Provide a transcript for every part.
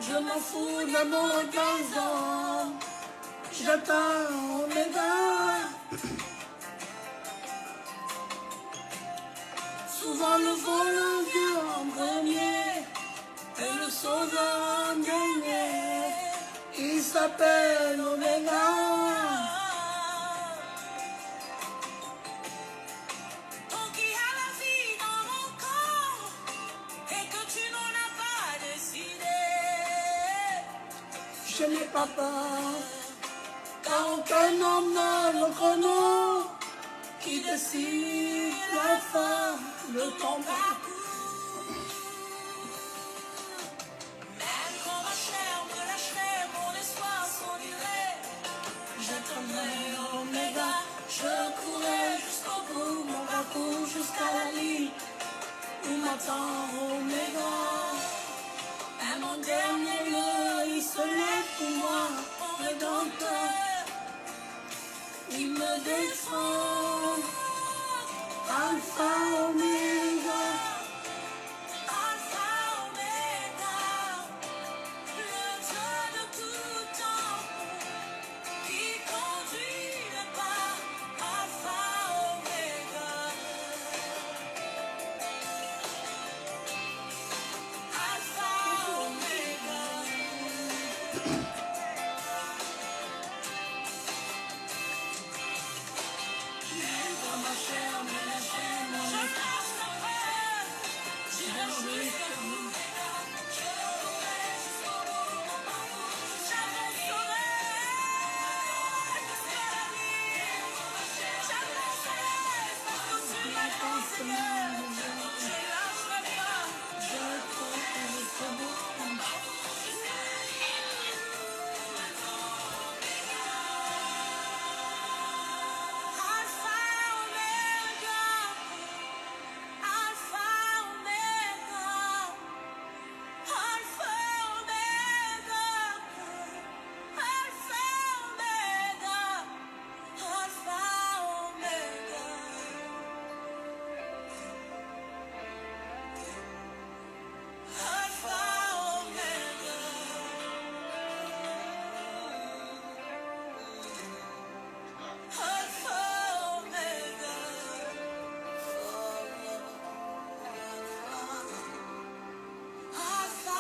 Je m'en fous de mon horizon, j'attends mes gars. Souvent le volant vient en premier et le sauveur en dernier. Il s'appelle Oméga. Je n'ai pas peur, car aucun homme n'a le chrono qui décide la fin de ton parcours. Même quand ma chair me lâcherait, mon espoir s'en irait, j'attendrai Oméga. parcours jusqu'à la ligne où m'attend Oméga. À mon dernier lieu, il se lève pour moi, mon rédempteur. Il me défend, Alpha Oméga. Alpha Oméga, le Dieu de tout temps, qui conduit le pas. Alpha Oméga. Alpha Oméga. Dans ma chair, mon chair, mon esprit. Je lâche le frein. Je l'aurai jusqu'au bout. J'avancerai jusqu'à la ligne. J'avancerai parce que tu m'attends, Seigneur. Je lâcherai pas. Je cours jusqu'au bout. Alpha Omega, Alpha Omega, Alpha Omega, Alpha Omega, Alpha Omega. Alpha Omega. Alpha Omega. Alpha.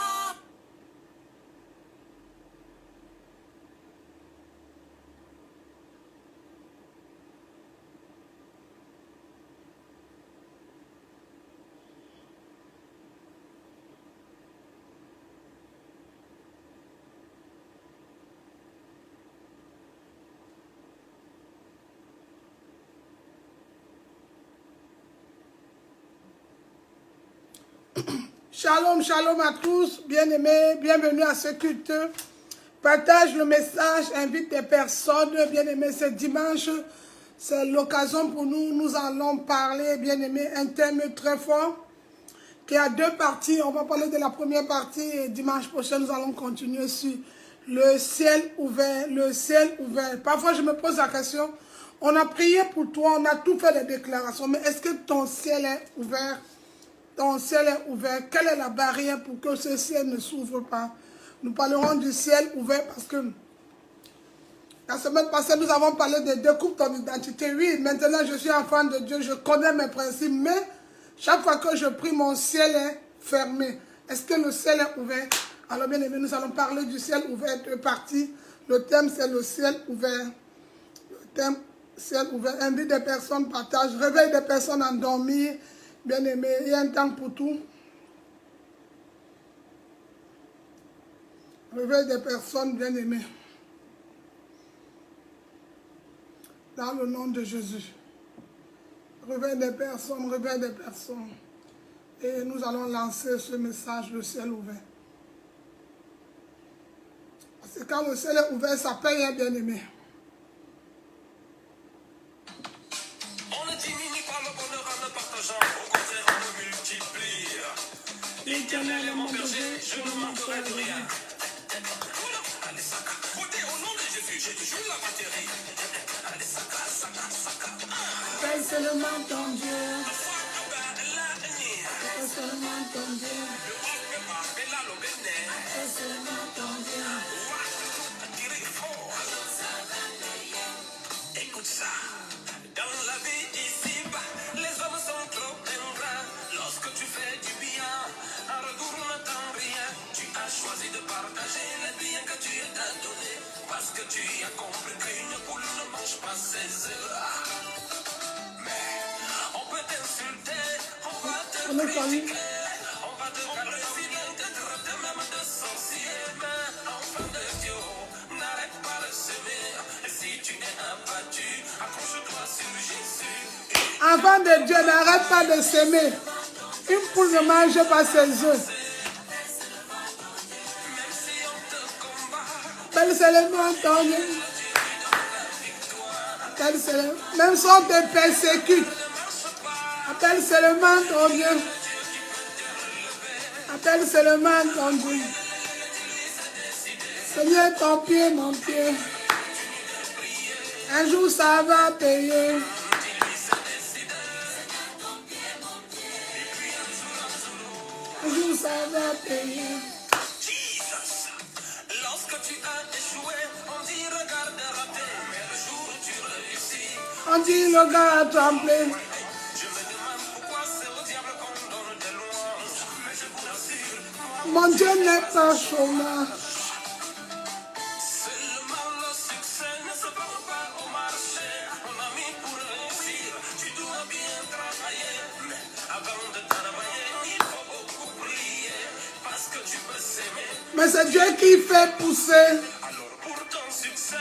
Shalom, shalom à tous, bien-aimés, bienvenue à ce culte. Partage le message, invite des personnes, bien-aimés, ce dimanche. C'est l'occasion pour nous, nous allons parler, bien-aimés, un thème très fort qui a deux parties. On va parler de la première partie et dimanche prochain, nous allons continuer sur le ciel ouvert, le ciel ouvert. Parfois, je me pose la question, on a prié pour toi, on a tout fait des déclarations, mais est-ce que ton ciel est ouvert? Ton ciel est ouvert. Quelle est la barrière pour que ce ciel ne s'ouvre pas? Nous parlerons du ciel ouvert parce que la semaine passée, nous avons parlé de découpe ton identité. Oui, maintenant je suis enfant de Dieu, je connais mes principes, mais chaque fois que je prie, mon ciel est fermé. Est-ce que le ciel est ouvert? Alors bien aimé, nous allons parler du ciel ouvert, deux parties. Le thème, c'est le ciel ouvert. Le thème, ciel ouvert. Invite des personnes, partage, réveille des personnes endormies. Bien aimé, il y a un temps pour tout. Réveille des personnes bien aimées. Dans le nom de Jésus. Réveille des personnes, réveille des personnes. Et nous allons lancer ce message, le ciel ouvert. Parce que quand le ciel est ouvert, ça paye un bien aimé. On ne diminue pas le bonheur en le partageant, au contraire on le multiplie. L'Éternel est mon berger, je ne manquerai de rien. Allez, Saka, côté au nom de Jésus, j'ai toujours la batterie. Allez, Saka, Saka, Saka. Paye seulement ton Dieu. Paye seulement ton Dieu. Paye seulement ton Dieu. Écoute ça. Dans la vie ici-bas, les hommes sont trop ingrats. Lorsque tu fais du bien, en retour on n'attend rien. Tu as choisi de partager les biens que tu as donnés. Parce que tu as compris qu'une poule ne mange pas ses œufs. Mais on peut t'insulter, on va te critiquer, on va te calomnier, te traiter même de sorcier. Mais enfant de Dieu, n'arrête pas de semer. Et si tu es abattu, accroche-toi sur Jésus. Enfant de Dieu, n'arrête pas de s'aimer. Une poule ne mange pas ses œufs. Paye seulement ton Dieu. Paye seulement. Même si on te persécute, Appelle seulement ton Dieu. Appelle seulement ton Dieu. Seigneur, ton pied, mon pied. Un jour, ça va payer. Un jour, ça va payer. Lorsque tu as échoué, on dit regarde raté. Mais le jour où tu réussis, On dit le gars a tremblé. je me demande pourquoi c'est au diable qu'on donne des louanges. Mais je vous rassure, Mon Dieu n'est pas chômeur. seulement le succès ne se vend pas au marché. On a mis pour réussir, tu dois bien travailler. Mais avant de travailler, il faut beaucoup prier. Parce que tu peux s'aimer. Mais c'est Dieu qui fait pousser. Alors pour ton succès,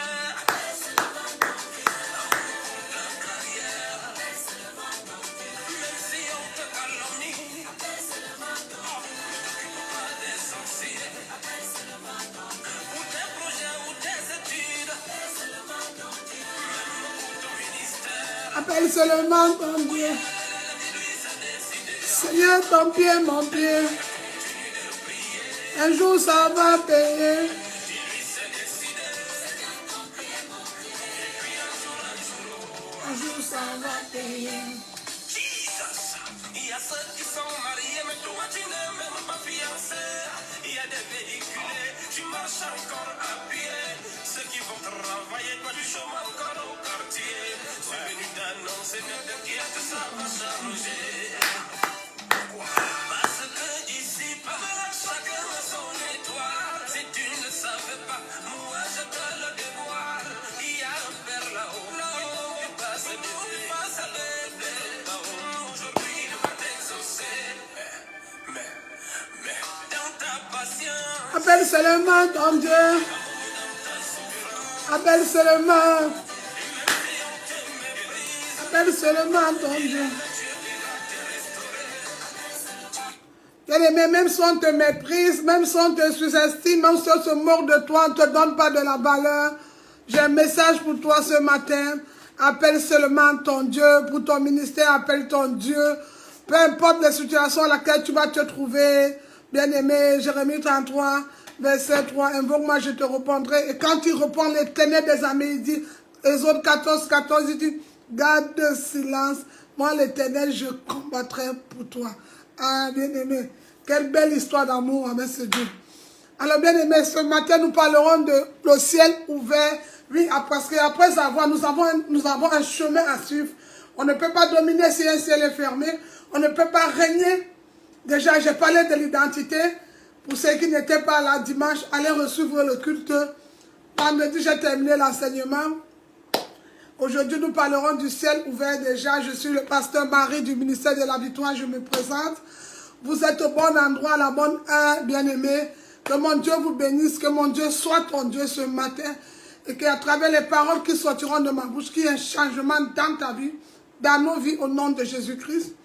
même si on te calomnie, ne t'occupe pas des sorciers. Pour tes projets ou tes études, même pour ton ministère, Appelle seulement ton Dieu. Seigneur, ton pied, mon pied. Un jour, ça va payer. Un jour, ça va payer. Jesus. Il y a ceux qui sont mariés, mais toi tu n'es même pas fiancé. Il y a des véhiculés, tu marches encore à pied. Ceux qui vont travailler, toi tu chômes encore au quartier. C'est venu d'annoncer, ne t'inquiète, ça va s'arranger. Parce que ici, chacun a son étoile. Si tu ne savais pas, moi je te le dévoile. Il y a un père là-haut, il ne passe à bébé là-haut. Aujourd'hui, il va t'exaucer. Mais dans ta patience, Appelle seulement ton Dieu. Appelle seulement. Appelle seulement ton Dieu. Bien-aimé, même si on te méprise, même si on te sous-estime, même si on se moque de toi, on ne te donne pas de la valeur, j'ai un message pour toi ce matin. Appelle seulement ton Dieu. Pour ton ministère, appelle ton Dieu. Peu importe la situation à laquelle tu vas te trouver. Bien-aimé, Jérémie 33, verset 3, invoque-moi, je te répondrai. Et quand il répond les ténèbres des amis, il dit, Exode 14, 14, il dit, garde le silence. Moi, l'Éternel, je combattrai pour toi. Ah, bien-aimé, quelle belle histoire d'amour avec ce Dieu. Alors, bien-aimé, ce matin, nous parlerons de le ciel ouvert. Oui, parce qu'après avoir, nous avons un chemin à suivre. On ne peut pas dominer si un ciel est fermé. On ne peut pas régner. Déjà, j'ai parlé de l'identité. Pour ceux qui n'étaient pas là dimanche, allez recevoir le culte. Vendredi, j'ai terminé l'enseignement. Aujourd'hui, nous parlerons du ciel ouvert déjà. Je suis le pasteur Marie du ministère de la Victoire. Je me présente. Vous êtes au bon endroit, à la bonne heure, bien-aimés. Que mon Dieu vous bénisse. Que mon Dieu soit ton Dieu ce matin. Et qu'à travers les paroles qui sortiront de ma bouche, qu'il y ait un changement dans ta vie, dans nos vies, au nom de Jésus-Christ.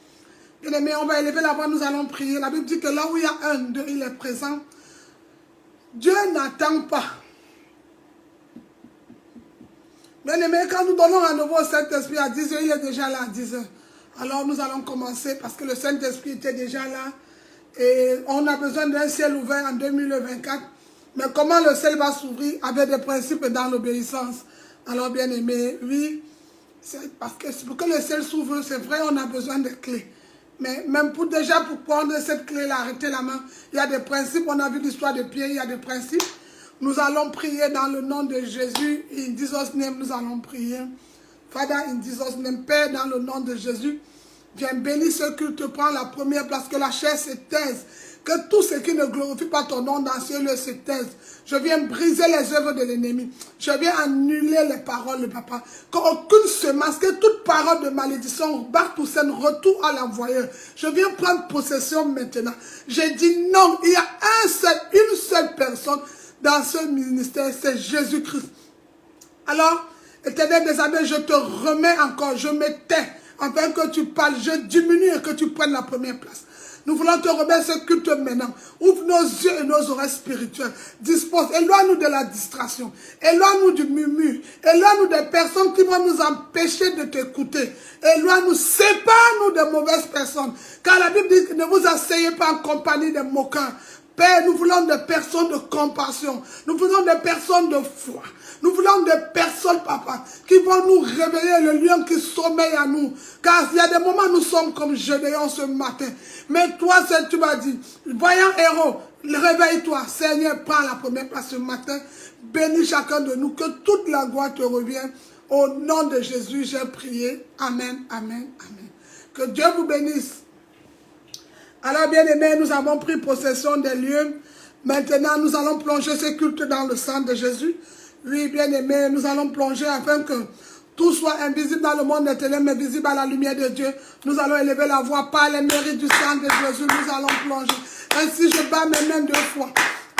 Bien-aimés, on va élever la voix, nous allons prier. La Bible dit que là où il y a un, deux, il est présent. Dieu n'attend pas. Bien-aimés, quand nous donnons à nouveau au Saint-Esprit à 10 h, il est déjà là à 10 h. Alors nous allons commencer parce que le Saint-Esprit était déjà là. Et on a besoin d'un ciel ouvert en 2024. Mais comment le ciel va s'ouvrir? Avec des principes dans l'obéissance. Alors bien-aimés, oui, parce que pour que le ciel s'ouvre, c'est vrai, on a besoin de clés. Mais même pour prendre cette clé-là, arrêter la main, il y a des principes. On a vu l'histoire de Pierre, il y a des principes. Nous allons prier dans le nom de Jésus. In Jesus' name, nous allons prier. Father, in Jesus' name, Père, dans le nom de Jésus, viens bénir ce culte, prends la première place, que la chair se taise, que tout ce qui ne glorifie pas ton nom dans ce lieu se taise. Je viens briser les œuvres de l'ennemi. Je viens annuler les paroles de papa. Qu'aucune semence, que toute parole de malédiction, barre pour scène, retour à l'envoyeur. Je viens prendre possession maintenant. J'ai dit non, il y a une seule personne dans ce ministère, c'est Jésus-Christ. Alors, Éternel des armées, je te remets encore, je me tais, afin que tu parles, je diminue et que tu prennes la première place. Nous voulons te remettre ce culte maintenant. Ouvre nos yeux et nos oreilles spirituelles. Dispose, éloigne-nous de la distraction. Éloigne-nous du murmure. Éloigne-nous des personnes qui vont nous empêcher de t'écouter. Éloigne-nous, sépare-nous de mauvaises personnes. Car la Bible dit que ne vous asseyez pas en compagnie des moqueurs. Père, nous voulons des personnes de compassion. Nous voulons des personnes de foi. Nous voulons des personnes, papa, qui vont nous réveiller le lion qui sommeille à nous. Car il y a des moments où nous sommes comme Gédéon ce matin. Mais toi, tu m'as dit, voyant héros, réveille-toi. Seigneur, prends la première place ce matin. Bénis chacun de nous. Que toute la gloire te revienne. Au nom de Jésus, j'ai prié. Amen, amen, amen. Que Dieu vous bénisse. Alors, bien-aimés, nous avons pris possession des lieux. Maintenant, nous allons plonger ce culte dans le sang de Jésus. Oui, bien-aimés, nous allons plonger afin que tout soit invisible dans le monde des ténèbres, mais visible à la lumière de Dieu. Nous allons élever la voix par les mérites du sang de Jésus. Nous allons plonger. Ainsi, je bats mes mains 2 fois.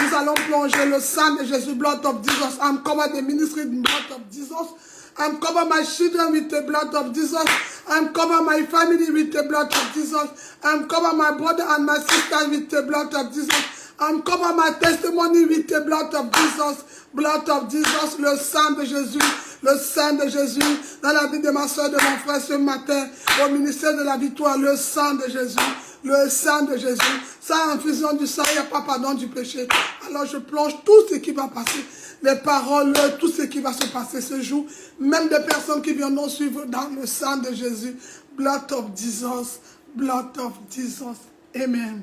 Nous allons plonger le sang de Jésus, blood of Jesus. I'm covered the ministry, blood of Jesus. I'm cover my children with the blood of Jesus. I'm cover my family with the blood of Jesus. I'm cover my brother and my sister with the blood of Jesus. I'm cover my testimony with the blood of Jesus. Blood of Jesus, le sang de Jésus. Le sang de Jésus dans la vie de ma soeur, de mon frère ce matin. Au ministère de la victoire, le sang de Jésus. Le sang de Jésus. Sans infusion du sang, il n'y a pas pardon du péché. Alors je plonge tout ce qui va passer. Les paroles, tout ce qui va se passer ce jour. Même des personnes qui viendront suivre dans le sang de Jésus. Blood of Jesus. Blood of Jesus. Amen.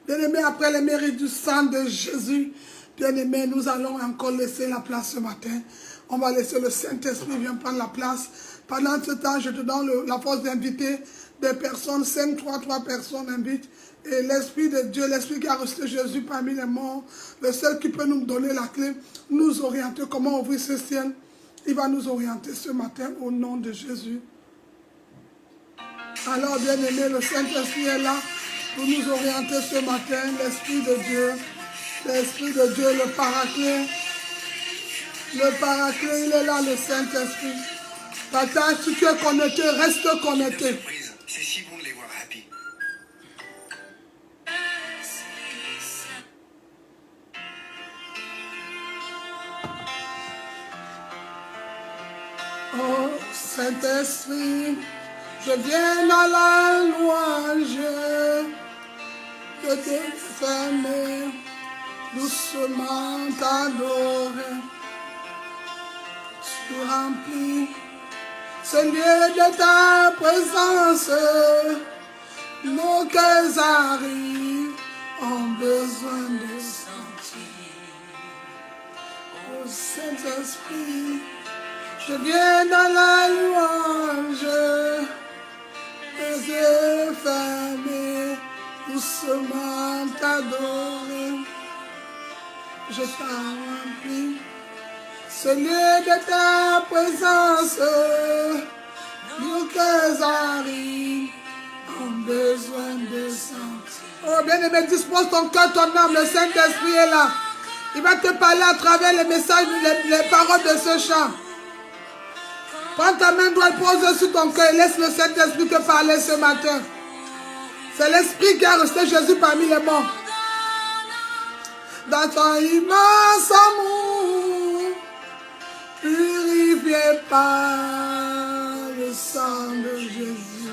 Bien-aimés, après les mérites du sang de Jésus, bien-aimés, nous allons encore laisser la place ce matin. On va laisser le Saint-Esprit venir prendre la place. Pendant ce temps, je te donne la force d'inviter des personnes. 5, 3 personnes invitent. Et l'Esprit de Dieu, l'Esprit qui a reçu Jésus parmi les morts, le seul qui peut nous donner la clé, nous orienter comment ouvrir ce ciel. Il va nous orienter ce matin au nom de Jésus. Alors, bien-aimés, le Saint-Esprit est là pour nous orienter ce matin. L'Esprit de Dieu, le Paraclet. Le Paraclet, il est là, le Saint-Esprit. Partage, si tu es connecté, reste connecté. C'est si bon de les voir happy. Oh, Saint-Esprit, je viens à la louange, que te fermer, doucement t'adorer. Tu remplis ce lieu de ta présence, nos cœurs arrivent, ont besoin de sentir. Oh Saint-Esprit, je viens dans la louange, les yeux fermés, doucement t'adorer. Je t'en remplis. Ce lieu de ta présence, nos cœurs arrivent, ont besoin de sentir. Oh bien-aimé, dispose ton cœur, ton âme, le Saint-Esprit est là. Il va te parler à travers les messages, les paroles de ce chant. Prends ta main droite, pose sur ton cœur et laisse le Saint-Esprit te parler ce matin. C'est l'Esprit qui a resté Jésus parmi les morts. Dans ton immense amour, purifié par le sang de Jésus.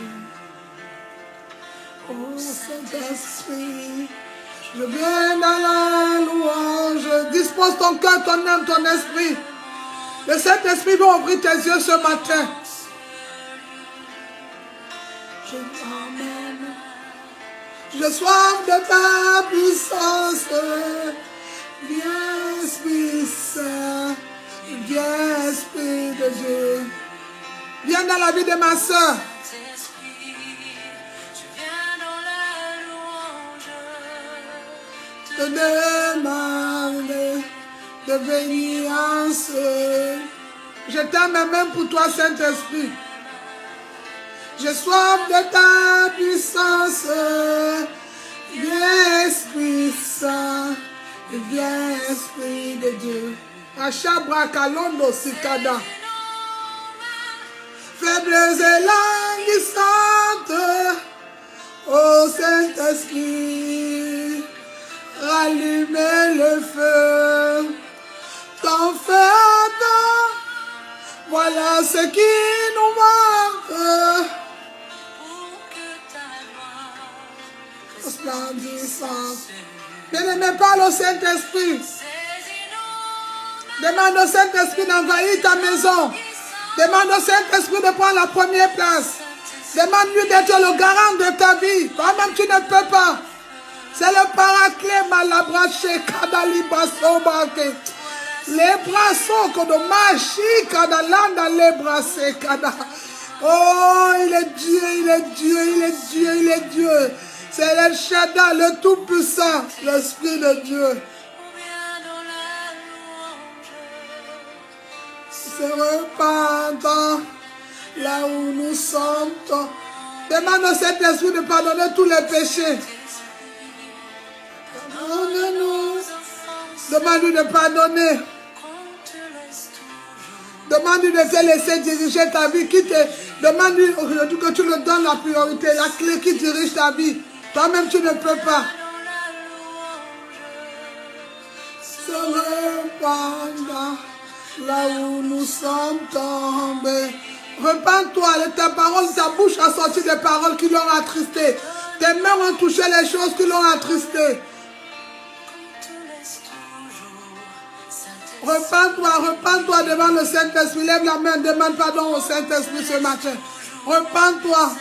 Oh Saint-Esprit, je viens dans la louange. Dispose ton cœur, ton âme, ton esprit. Le Saint-Esprit va ouvrir tes yeux ce matin. Je t'emmène. Je soif de ta puissance. Viens, Esprit Saint. Viens, Esprit de Dieu. Viens dans la vie de ma soeur. Je te demande de venir en ce. Je tends mes mains pour toi, Saint-Esprit. J'ai soif de ta puissance. Viens, Esprit Saint. Viens, Esprit de Dieu. Achabra Kalondo Sikada. Faibles et languissantes, ô Seigneur. Saint-Esprit, rallumez le feu, ton feu ardent, voilà ce qui nous manque. Resplendissance. Bien-aimé, parle au Saint-Esprit. Demande au Saint-Esprit d'envahir ta maison. Demande au Saint-Esprit de prendre la première place. Demande-lui d'être le garant de ta vie. Toi-même, tu ne peux pas. C'est le paraclet malabraché kadali basobake. Les brassons de machi kadalanda les brassés kada. Oh, il est Dieu, il est Dieu, il est Dieu, il est Dieu. C'est le Shaddai, le Tout-Puissant, l'Esprit de Dieu. Se repentant là où nous sommes. Demande à cet esprit de pardonner tous les péchés. Pardonne-nous. Demande-lui de pardonner. Demande-lui de te laisser diriger ta vie. Demande-lui aujourd'hui que tu lui donnes la priorité, la clé qui dirige ta vie. Toi-même, tu ne peux pas. Se repentant là où nous sommes tombés. Repends-toi, ta parole, ta bouche a sorti des paroles qui l'ont attristé. Tes mains ont touché les choses qui l'ont attristé. Repends-toi devant le Saint-Esprit. Lève la main, demande pardon au Saint-Esprit ce matin. Repends-toi.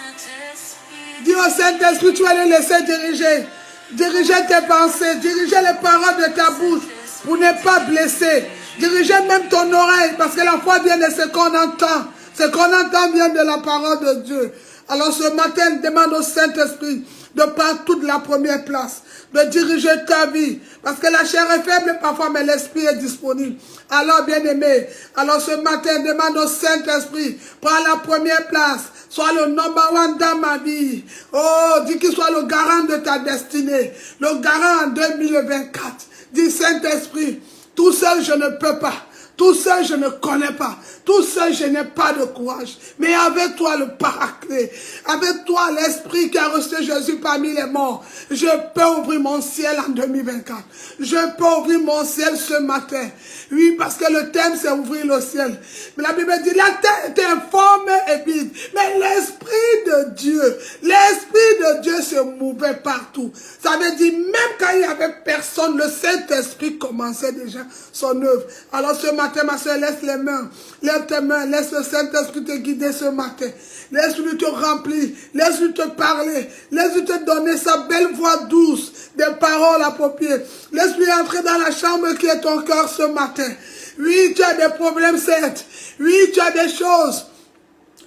Dis au Saint-Esprit, tu vas le laisser diriger. Diriger tes pensées, diriger les paroles de ta bouche pour ne pas blesser. Dirigez même ton oreille, parce que la foi vient de ce qu'on entend. Ce qu'on entend vient de la parole de Dieu. Alors ce matin, demande au Saint-Esprit de prendre toute la première place, de diriger ta vie. Parce que la chair est faible parfois, mais l'esprit est disponible. Alors bien-aimé, alors ce matin, demande au Saint-Esprit, prends la première place, sois le number one dans ma vie. Oh, dis qu'il soit le garant de ta destinée, le garant en 2024. Dis Saint-Esprit, tout seul je ne peux pas. Tout seul, je ne connais pas. Tout seul, je n'ai pas de courage. Mais avec toi, le paraclet. Avec toi, l'esprit qui a reçu Jésus parmi les morts. Je peux ouvrir mon ciel en 2024. Je peux ouvrir mon ciel ce matin. Oui, parce que le thème, c'est ouvrir le ciel. Mais la Bible dit, la terre est informe et vide. Mais l'esprit de Dieu se mouvait partout. Ça veut dire, même quand il n'y avait personne, le Saint-Esprit commençait déjà son œuvre. Alors ce matin, ma soeur, laisse les mains. Lève tes mains. Laisse le Saint-Esprit te guider ce matin. Laisse-lui te remplir. Laisse-lui te parler. Laisse-lui te donner sa belle voix douce. Des paroles appropriées. Laisse-lui entrer dans la chambre qui est ton cœur ce matin. Oui, tu as des problèmes, certes. Oui, tu as des choses.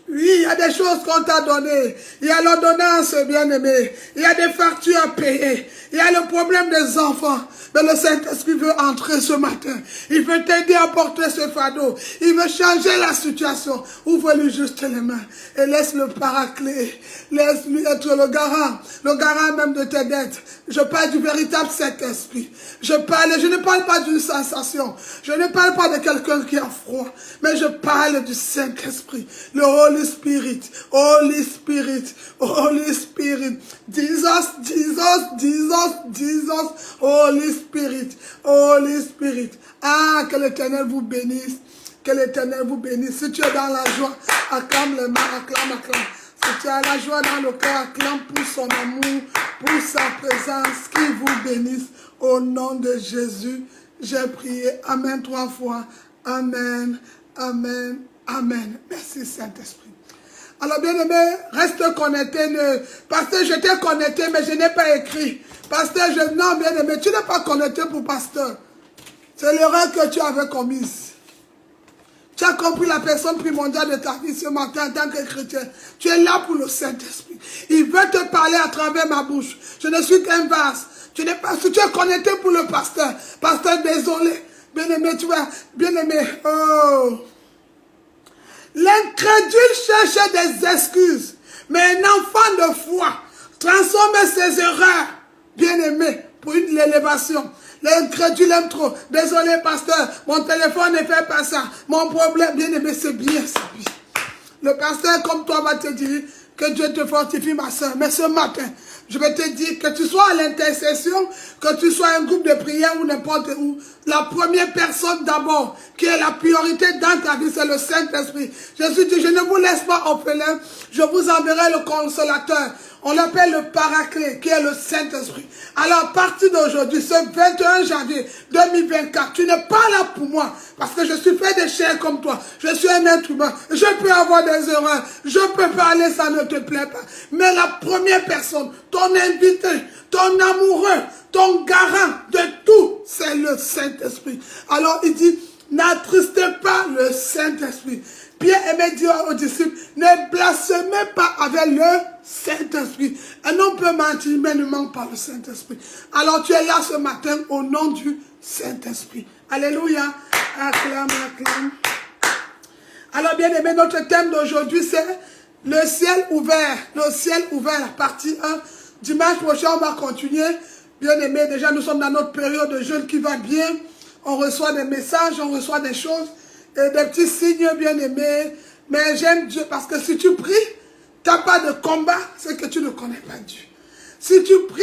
Oui, il y a des choses qu'on t'a données. Il y a l'ordonnance, bien-aimé. Il y a des factures à payer. Il y a le problème des enfants. Mais le Saint-Esprit veut entrer ce matin. Il veut t'aider à porter ce fardeau. Il veut changer la situation. Ouvre-lui juste les mains. Et laisse le paraclet. Laisse-lui être le garant même de tes dettes. Je parle du véritable Saint-Esprit. Je ne parle pas d'une sensation. Je ne parle pas de quelqu'un qui a froid. Mais je parle du Saint-Esprit. Le Holy Spirit. Holy Spirit. Holy Spirit. Jesus, Jesus, Jesus, Jesus. Holy Spirit. Holy Spirit. Ah, que l'Éternel vous bénisse. Que l'Éternel vous bénisse. Si tu es dans la joie, acclame les mains, acclame, acclame. Si tu as la joie dans le cœur, acclame pour son amour, pour sa présence, qui vous bénisse. Au nom de Jésus, j'ai prié. Amen 3 fois. Amen, amen, amen. Merci Saint-Esprit. Alors bien-aimé, reste connecté. Pasteur, je t'ai connecté, mais je n'ai pas écrit. Pasteur, non bien-aimé, tu n'es pas connecté pour pasteur. C'est l'erreur que tu avais commise. Tu as compris la personne primordiale de ta vie ce matin en tant que chrétien. Tu es là pour le Saint-Esprit. Il veut te parler à travers ma bouche. Je ne suis qu'un vase. Tu n'es pas, si tu es connecté pour le pasteur. Pasteur, désolé. Bien-aimé, tu vois, bien-aimé. Oh. L'incrédule cherche des excuses. Mais un enfant de foi transforme ses erreurs, bien-aimé, pour une élévation. L'incrédule aime trop. Désolé, pasteur, mon téléphone ne fait pas ça. Mon problème, bien-aimé, c'est bien, c'est bien. Le pasteur, comme toi, va te dire, Que Dieu te fortifie, ma soeur. Mais ce matin, je vais te dire que tu sois à l'intercession, que tu sois un groupe de prière ou n'importe où. La première personne d'abord, qui est la priorité dans ta vie, c'est le Saint-Esprit. Jésus dit, je ne vous laisse pas orphelin, je vous enverrai le consolateur. On l'appelle le paraclet, qui est le Saint-Esprit. Alors, à partir d'aujourd'hui, ce 21 janvier 2024, tu n'es pas là pour moi, parce que je suis fait de chair comme toi. Je suis un être humain. Je peux avoir des erreurs. Je peux parler, ça ne te plaît pas. Mais la première personne, ton invité, ton amoureux, ton garant de tout, c'est le Saint-Esprit. Alors, il dit, n'attristez pas le Saint-Esprit. Pierre aimait dire aux disciples, ne blasphémez pas avec le Saint-Esprit. Un homme peut mentir, mais ne manque pas le Saint-Esprit. Alors tu es là ce matin au nom du Saint-Esprit. Alléluia. Acclame, acclame. Alors bien aimé, notre thème d'aujourd'hui c'est le ciel ouvert. Le ciel ouvert, la partie 1. Dimanche prochain, on va continuer. Bien aimé, déjà nous sommes dans notre période de jeûne qui va bien. On reçoit des messages, on reçoit des choses. Et des petits signes bien aimés. Mais j'aime Dieu parce que si tu pries, tu n'as pas de combat, c'est que tu ne connais pas Dieu. Si tu pries,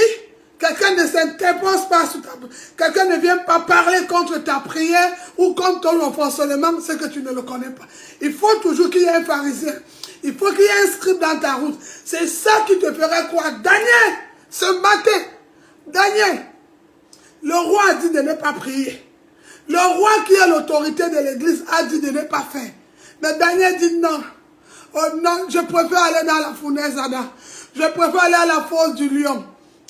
quelqu'un ne s'interpose pas sur ta prière. Quelqu'un ne vient pas parler contre ta prière ou contre ton renforcement, c'est que tu ne le connais pas. Il faut toujours qu'il y ait un pharisien. Il faut qu'il y ait un scribe dans ta route. C'est ça qui te ferait quoi? Daniel, ce matin, Daniel, le roi a dit de ne pas prier. Le roi qui a l'autorité de l'église a dit de ne pas faire. Mais Daniel dit non. Oh non, je préfère aller dans la fournaise, Ada. Je préfère aller à la fosse du lion.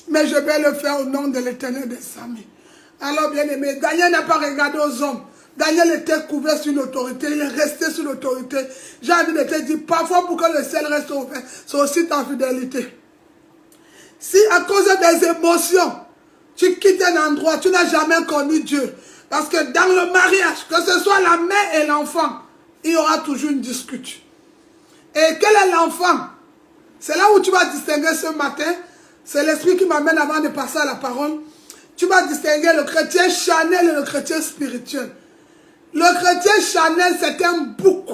Mais je vais le faire au nom de l'Éternel des armées. Alors bien aimé, Daniel n'a pas regardé aux hommes. Daniel était couvert sur l'autorité. Il est resté sur l'autorité. J'ai envie de te dire, parfois pour que le ciel reste ouvert, c'est aussi ta fidélité. Si à cause des émotions, tu quittes un endroit, tu n'as jamais connu Dieu. Parce que dans le mariage, que ce soit la mère et l'enfant, il y aura toujours une dispute. Et quel est l'enfant? C'est là où tu vas distinguer ce matin. C'est l'esprit qui m'amène avant de passer à la parole. Tu vas distinguer le chrétien charnel et le chrétien spirituel. Le chrétien charnel, c'est un bouc.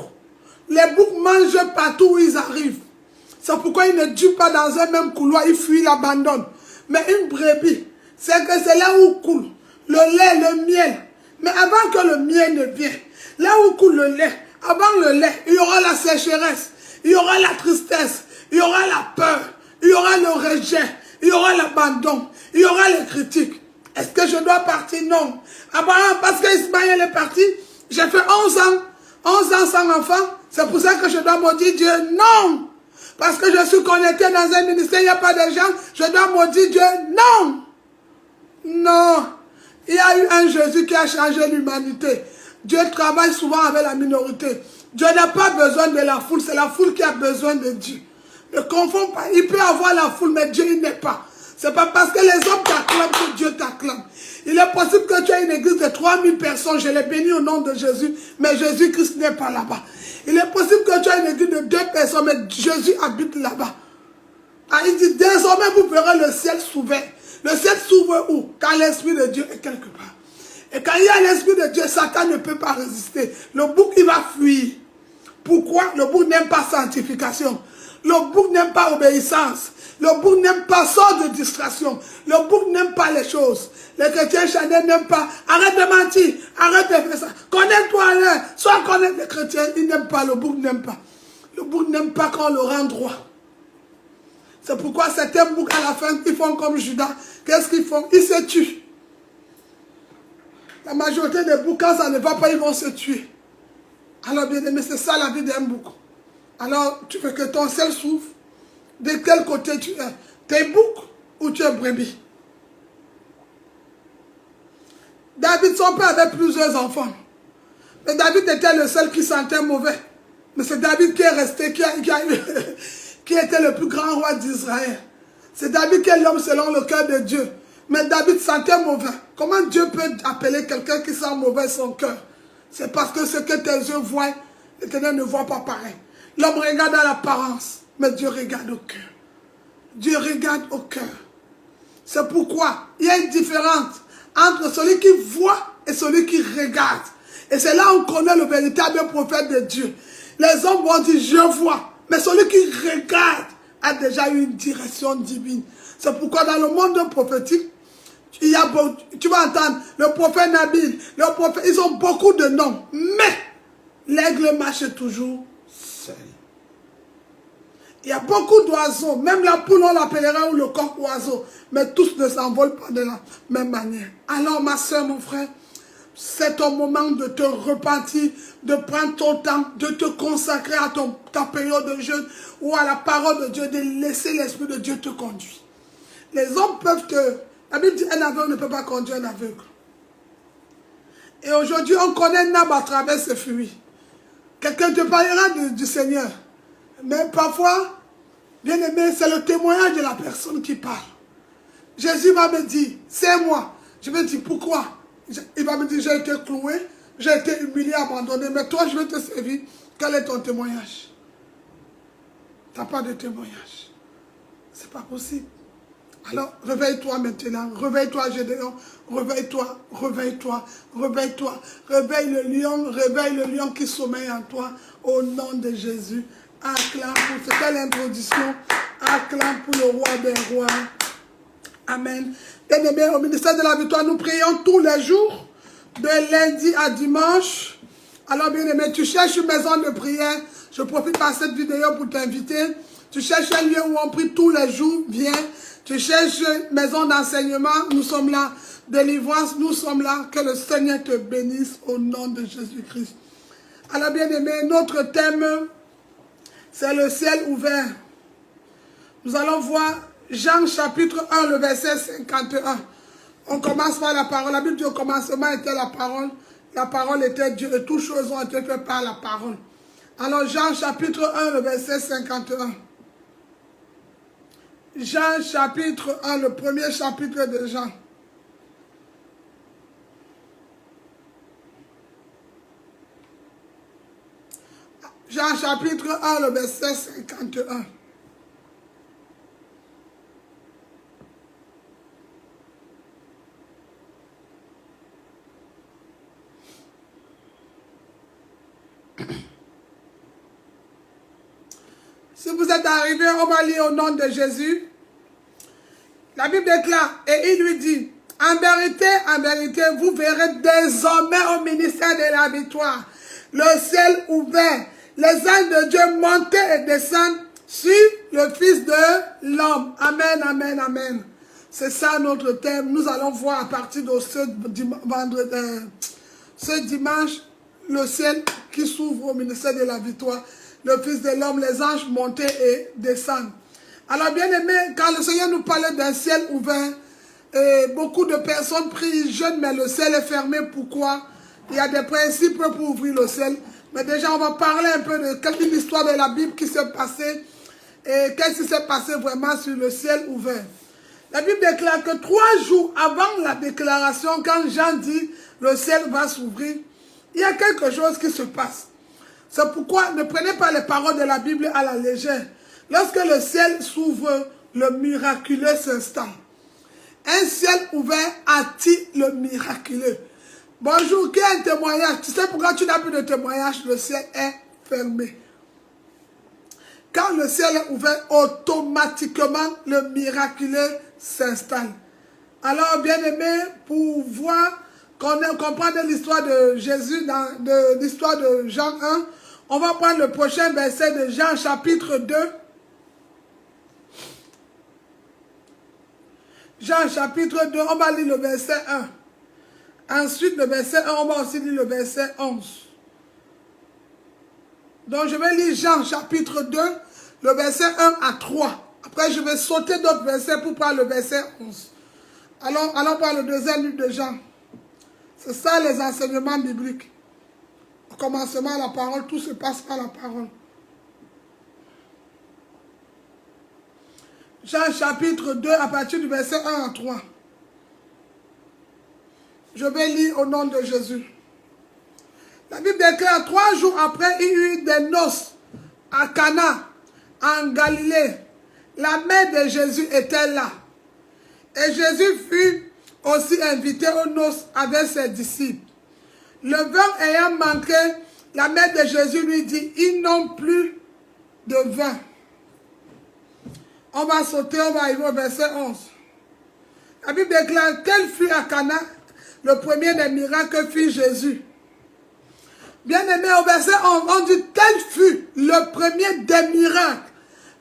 Les boucs mangent partout où ils arrivent. C'est pourquoi ils ne durent pas dans un même couloir, ils fuient, ils abandonnent. Mais une brebis, c'est que c'est là où coule le lait, le miel. Mais avant que le miel ne vienne, là où coule le lait, avant le lait, il y aura la sécheresse, il y aura la tristesse, il y aura la peur, il y aura le rejet, il y aura l'abandon, il y aura les critiques. Est-ce que je dois partir? Non. Parce qu'Ismaël est parti, j'ai fait 11 ans sans enfant, c'est pour ça que je dois maudire Dieu. Non. Parce que je suis connecté dans un ministère, il n'y a pas de gens, je dois maudire Dieu. Non. Non. Il y a eu un Jésus qui a changé l'humanité. Dieu travaille souvent avec la minorité. Dieu n'a pas besoin de la foule, c'est la foule qui a besoin de Dieu. Ne confonds pas, il peut avoir la foule, mais Dieu il n'est pas. C'est pas parce que les hommes t'acclament que Dieu t'acclame. Il est possible que tu aies une église de 3000 personnes, je l'ai béni au nom de Jésus, mais Jésus-Christ n'est pas là-bas. Il est possible que tu aies une église de 2 personnes, mais Jésus habite là-bas. Ah, il dit, désormais vous verrez le ciel s'ouvrir. Le ciel s'ouvre où? Quand l'Esprit de Dieu est quelque part. Et quand il y a l'Esprit de Dieu, Satan ne peut pas résister. Le bouc, il va fuir. Pourquoi? Le bouc n'aime pas sanctification. Le bouc n'aime pas obéissance. Le bouc n'aime pas sorte de distraction. Le bouc n'aime pas les choses. Les chrétiens charnels n'aiment pas. Arrête de mentir. Arrête de faire ça. Connais-toi l'un. Soit connaître les chrétiens. Ils n'aiment pas. Le bouc n'aime pas. Le bouc n'aime pas quand on le rend droit. C'est pourquoi certains boucs à la fin, ils font comme Judas. Qu'est-ce qu'ils font? Ils se tuent. La majorité des boucs, quand ça ne va pas, ils vont se tuer. Alors bien aimé, c'est ça la vie d'un bouc. Alors tu veux que ton ciel s'ouvre. De quel côté tu es? Tu es bouc ou tu es brebis? David, son père avait plusieurs enfants. Mais David était le seul qui sentait mauvais. Mais c'est David qui est resté, qui était le plus grand roi d'Israël. C'est David qui est l'homme selon le cœur de Dieu. Mais David sentait mauvais. Comment Dieu peut appeler quelqu'un qui sent mauvais son cœur? C'est parce que ce que tes yeux voient, l'Éternel ne voit pas pareil. L'homme regarde à l'apparence, mais Dieu regarde au cœur. Dieu regarde au cœur. C'est pourquoi il y a une différence entre celui qui voit et celui qui regarde. Et c'est là où on connaît le véritable prophète de Dieu. Les hommes vont dire, je vois. Mais celui qui regarde, a déjà eu une direction divine. C'est pourquoi dans le monde prophétique, il y a, tu vas entendre le prophète Nabil, le prophète, ils ont beaucoup de noms, mais l'aigle marche toujours seul. Il y a beaucoup d'oiseaux, même la poule on l'appellera ou le coq oiseau, mais tous ne s'envolent pas de la même manière. Alors ma soeur, mon frère, c'est ton moment de te repentir, de prendre ton temps, de te consacrer à ta période de jeûne ou à la parole de Dieu, de laisser l'Esprit de Dieu te conduire. Les hommes peuvent te... La Bible dit un aveugle ne peut pas conduire un aveugle. Et aujourd'hui, on connaît Nab à travers ses fruits. Quelqu'un te parlera du Seigneur. Mais parfois, bien aimé, c'est le témoignage de la personne qui parle. Jésus va me dire, c'est moi. Je vais dire, pourquoi? Il va me dire, j'ai été cloué, j'ai été humilié, abandonné, mais toi, je vais te servir. Quel est ton témoignage? Tu n'as pas de témoignage. C'est pas possible. Alors, réveille-toi maintenant, réveille-toi Gédéon, réveille-toi, réveille-toi, réveille-toi, réveille le lion qui sommeille en toi, au nom de Jésus. Acclame pour cette belle introduction, acclame pour le roi des rois. Amen. Bien-aimés, au ministère de la victoire, nous prions tous les jours, de lundi à dimanche. Alors, bien-aimés, tu cherches une maison de prière, je profite par cette vidéo pour t'inviter. Tu cherches un lieu où on prie tous les jours, viens. Tu cherches une maison d'enseignement, nous sommes là. Délivrance, nous sommes là. Que le Seigneur te bénisse au nom de Jésus-Christ. Alors, bien-aimés, notre thème, c'est le ciel ouvert. Nous allons voir Jean chapitre 1, le verset 51. On commence par la parole. La Bible dit au commencement était la parole. La parole était Dieu et toutes choses ont été faites par la parole. Alors Jean chapitre 1, le verset 51. Jean chapitre 1, le premier chapitre de Jean. Jean chapitre 1, le verset 51. Si vous êtes arrivé, on va lire au nom de Jésus. La Bible déclare, et il lui dit, en vérité, vous verrez désormais au ministère de la victoire, le ciel ouvert, les anges de Dieu monter et descendre sur le Fils de l'homme. Amen, amen, amen. C'est ça notre thème. Nous allons voir à partir de ce dimanche, le ciel qui s'ouvre au ministère de la victoire. Le Fils de l'homme, les anges monter et descendre. Alors bien aimé, quand le Seigneur nous parlait d'un ciel ouvert, beaucoup de personnes prient, jeûnent, mais le ciel est fermé. Pourquoi? Il y a des principes pour ouvrir le ciel. Mais déjà, on va parler un peu de l'histoire de la Bible qui s'est passée et qu'est-ce qui s'est passé vraiment sur le ciel ouvert. La Bible déclare que 3 jours avant la déclaration, quand Jean dit le ciel va s'ouvrir, il y a quelque chose qui se passe. C'est pourquoi ne prenez pas les paroles de la Bible à la légère. Lorsque le ciel s'ouvre, le miraculeux s'installe. Un ciel ouvert attire le miraculeux. Bonjour, qui a un témoignage? Tu sais pourquoi tu n'as plus de témoignage? Le ciel est fermé. Quand le ciel est ouvert, automatiquement, le miraculeux s'installe. Alors, bien aimé, pour voir, comprendre l'histoire de Jésus, de l'histoire de Jean 1, on va prendre le prochain verset de Jean chapitre 2. Jean chapitre 2, on va lire le verset 1. Ensuite, le verset 1, on va aussi lire le verset 11. Donc, je vais lire Jean chapitre 2, le verset 1 à 3. Après, je vais sauter d'autres versets pour prendre le verset 11. Allons par le deuxième livre de Jean. C'est ça les enseignements bibliques. Au commencement, la parole, tout se passe par la parole. Jean chapitre 2, à partir du verset 1 à 3. Je vais lire au nom de Jésus. La Bible déclare, 3 jours après, il y eut des noces à Cana, en Galilée. La mère de Jésus était là. Et Jésus fut aussi invité aux noces avec ses disciples. Le vin ayant manqué, la mère de Jésus lui dit, ils n'ont plus de vin. On va sauter, on va arriver au verset 11. La Bible déclare, tel fut à Cana le premier des miracles que fit Jésus. Bien aimé, au verset 11, on dit, tel fut le premier des miracles.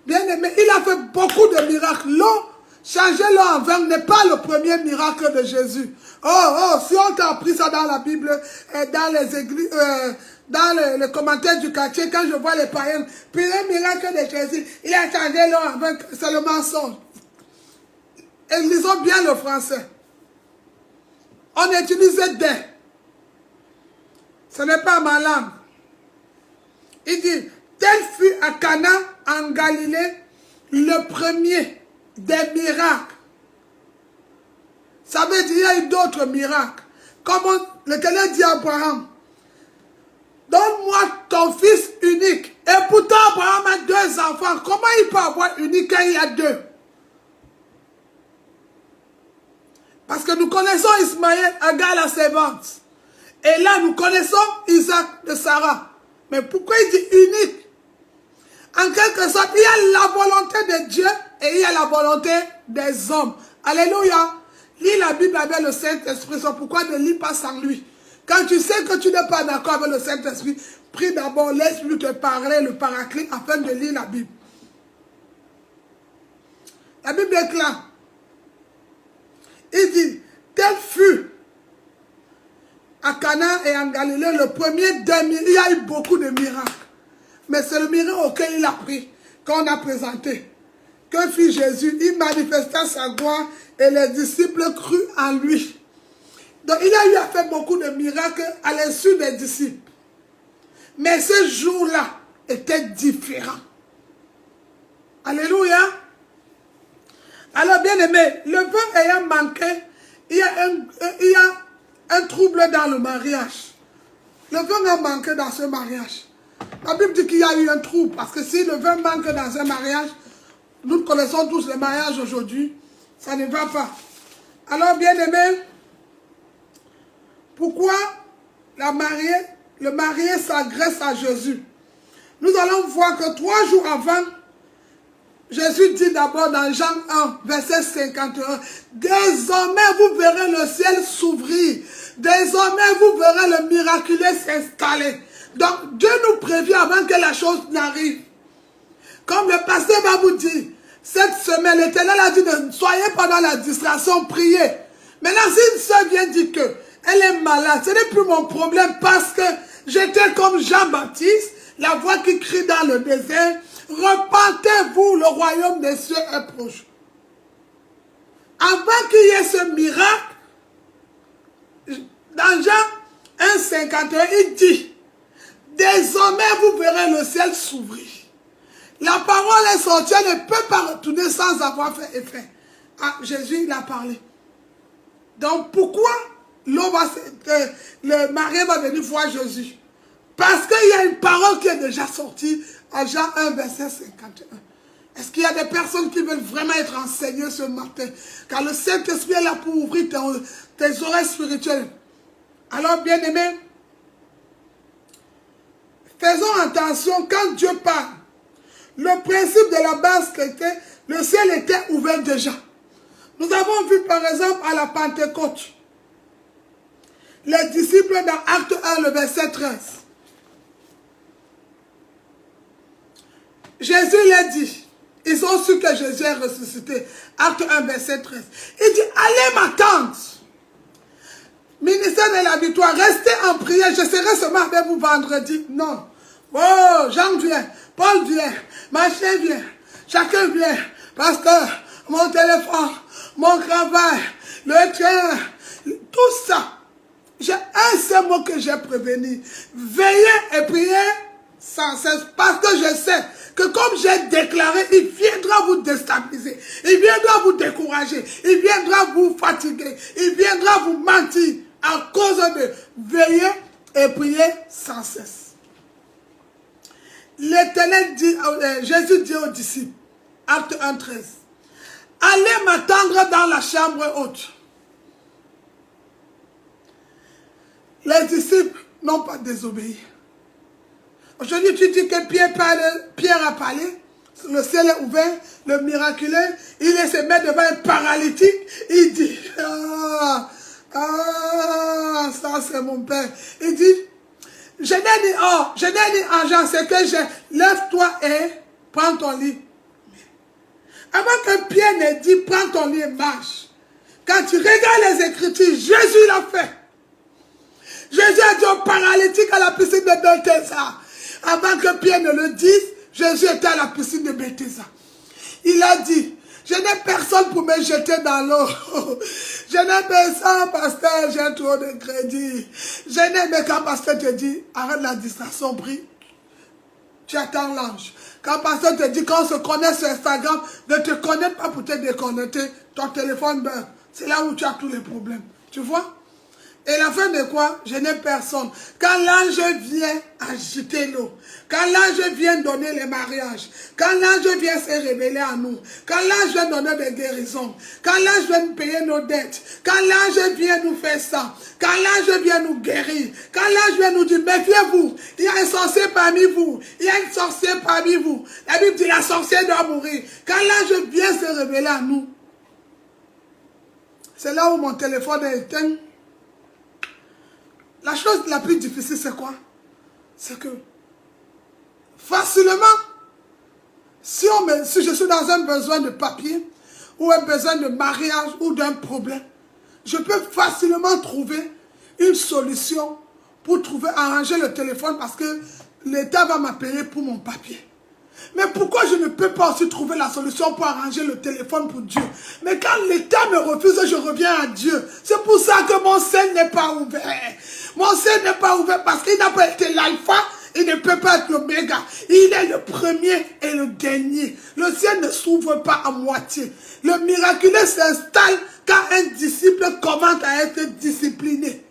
Bien aimé, il a fait beaucoup de miracles. L'eau, changer l'eau en vin n'est pas le premier miracle de Jésus. Si on t'a appris ça dans la Bible, dans les églises, dans les commentaires du quartier, quand je vois les païens, premier miracle de Jésus, il a changé l'eau en vin, c'est le mensonge. Et lisons bien le français. On utilisait des. Ce n'est pas ma langue. Il dit, tel fut à Cana en Galilée le premier des miracles. Ça veut dire qu'il y a eu d'autres miracles. Comme lequel dit à Abraham, donne-moi ton fils unique. Et pourtant Abraham a 2 enfants. Comment il peut avoir unique quand il y a 2? Parce que nous connaissons Ismaël, Agar la servante. Et là, nous connaissons Isaac de Sarah. Mais pourquoi il dit unique? En quelque sorte, il y a la volonté de Dieu et il y a la volonté des hommes. Alléluia. Lis la Bible avec le Saint-Esprit. Pourquoi ne lis pas sans lui? Quand tu sais que tu n'es pas d'accord avec le Saint-Esprit, prie d'abord, laisse-lui te parler, le paraclet, afin de lire la Bible. La Bible est claire. Il dit, tel fut à Cana et en Galilée le premier des miracles. Il y a eu beaucoup de miracles. Mais c'est le miracle auquel il a pris, qu'on a présenté. Que fit Jésus? Il manifesta sa gloire et les disciples crurent en lui. Donc il a eu à faire beaucoup de miracles à l'insu des disciples. Mais ce jour-là était différent. Alléluia. Alors bien aimé, le vin ayant manqué, il y a un trouble dans le mariage. Le vin a manqué dans ce mariage. La Bible dit qu'il y a eu un trouble. Parce que si le vin manque dans un mariage, nous connaissons tous les mariages aujourd'hui, ça ne va pas. Alors bien aimé, pourquoi le marié s'agresse à Jésus? Nous allons voir que 3 jours avant, Jésus dit d'abord dans Jean 1, verset 51, « Désormais vous verrez le ciel s'ouvrir. Désormais vous verrez le miraculeux s'installer. » Donc Dieu nous prévient avant que la chose n'arrive. Comme le pasteur va vous dire, cette semaine, l'Éternel a dit de soyez pendant la distraction, priez. Maintenant, si une soeur vient dire qu'elle est malade, ce n'est plus mon problème parce que j'étais comme Jean-Baptiste, la voix qui crie dans le désert, repentez-vous, le royaume des cieux est proche. Avant qu'il y ait ce miracle, dans Jean 1,51, il dit, désormais vous verrez le ciel s'ouvrir. La parole est sortie, elle ne peut pas retourner sans avoir fait effet. Ah, Jésus, il a parlé. Donc pourquoi le mari va venir voir Jésus? Parce qu'il y a une parole qui est déjà sortie à Jean 1, verset 51. Est-ce qu'il y a des personnes qui veulent vraiment être enseignées ce matin? Car le Saint-Esprit est là pour ouvrir tes oreilles spirituelles. Alors, bien aimé, faisons attention quand Dieu parle. Le principe de la base était, le ciel était ouvert déjà. Nous avons vu par exemple à la Pentecôte, les disciples dans Acte 1, le verset 13. Jésus l'a dit. Ils ont su que Jésus est ressuscité. Acte 1, verset 13. Il dit, allez m'attendre. Ministère de la victoire, restez en prière. Je serai seulement avec vous vendredi. Non. Oh, Jean vient. Paul vient. Machin vient. Chacun vient. Parce que mon téléphone, mon travail, le train, tout ça. J'ai un seul mot que j'ai prévenu. Veillez et priez sans cesse. Parce que je sais que comme j'ai déclaré, il viendra vous déstabiliser. Il viendra vous décourager. Il viendra vous fatiguer. Il viendra vous mentir à cause de veiller et prier sans cesse. L'Éternel dit, Jésus dit aux disciples, Acte 1, 13, allez m'attendre dans la chambre haute. Les disciples n'ont pas désobéi. Aujourd'hui, tu dis que Pierre a parlé. Le ciel est ouvert, le miraculeux, il se met devant un paralytique, il dit, ça c'est mon père. Il dit, je n'ai ni or, je n'ai ni argent, c'est que j'ai, lève-toi et prends ton lit. Avant qu'un pied ne dit, prends ton lit et marche. Quand tu regardes les Écritures, Jésus l'a fait. Jésus a dit au paralytique à la piscine de Bethesda. Avant que Pierre ne le dise, Jésus était à la piscine de Bethesda. Il a dit, je n'ai personne pour me jeter dans l'eau. Je n'ai personne, pasteur, j'ai trop de crédit. Je n'ai, mais quand pasteur te dit, arrête la distraction, prie, tu attends l'ange. Quand pasteur te dit, quand on se connaît sur Instagram, ne te connecte pas pour te déconnecter, ton téléphone meurt. C'est là où tu as tous les problèmes. Tu vois? Et la fin de quoi? Je n'ai personne. Quand l'ange vient agiter l'eau, quand l'ange vient donner les mariages, quand l'ange vient se révéler à nous, quand l'ange vient donner des guérisons, quand l'ange vient payer nos dettes, quand l'ange vient nous faire ça, quand l'ange vient nous guérir, quand l'ange vient nous dire, méfiez-vous, il y a un sorcier parmi vous, il y a une sorcière parmi vous. La Bible dit, la sorcière doit mourir. Quand l'ange vient se révéler à nous, c'est là où mon téléphone est éteint. La chose la plus difficile, c'est quoi? C'est que facilement, si je suis dans un besoin de papier, ou un besoin de mariage, ou d'un problème, je peux facilement trouver une solution pour arranger le téléphone parce que l'État va m'appeler pour mon papier. Mais pourquoi je ne peux pas aussi trouver la solution pour arranger le téléphone pour Dieu? Mais quand l'État me refuse, je reviens à Dieu. C'est pour ça que mon ciel n'est pas ouvert. Mon ciel n'est pas ouvert parce qu'il n'a pas été l'alpha, il ne peut pas être l'oméga. Il est le premier et le dernier. Le ciel ne s'ouvre pas à moitié. Le miraculeux s'installe quand un disciple commence à être discipliné.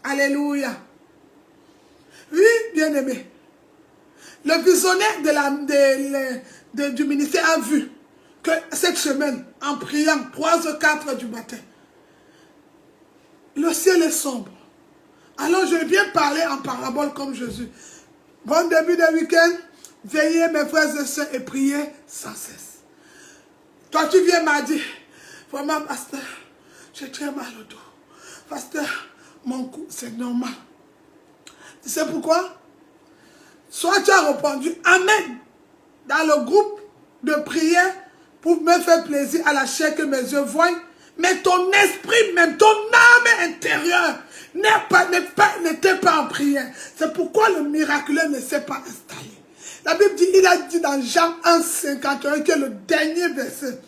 Alléluia. Oui, bien-aimé. Le visionnaire du ministère a vu que cette semaine, en priant 3 ou 4 du matin, le ciel est sombre. Alors je viens parler en parabole comme Jésus. Bon début de week-end, veillez mes frères et sœurs et priez sans cesse. Toi tu viens m'a dit, vraiment pasteur, j'ai très mal au dos. Pasteur, mon cou, c'est normal. Tu sais pourquoi? Soit tu as répondu Amen dans le groupe de prière pour me faire plaisir à la chair que mes yeux voient, mais ton esprit, même ton âme intérieure n'était pas en prière. C'est pourquoi le miraculeux ne s'est pas installé. La Bible dit, il a dit dans Jean 1,51 qui est le dernier verset,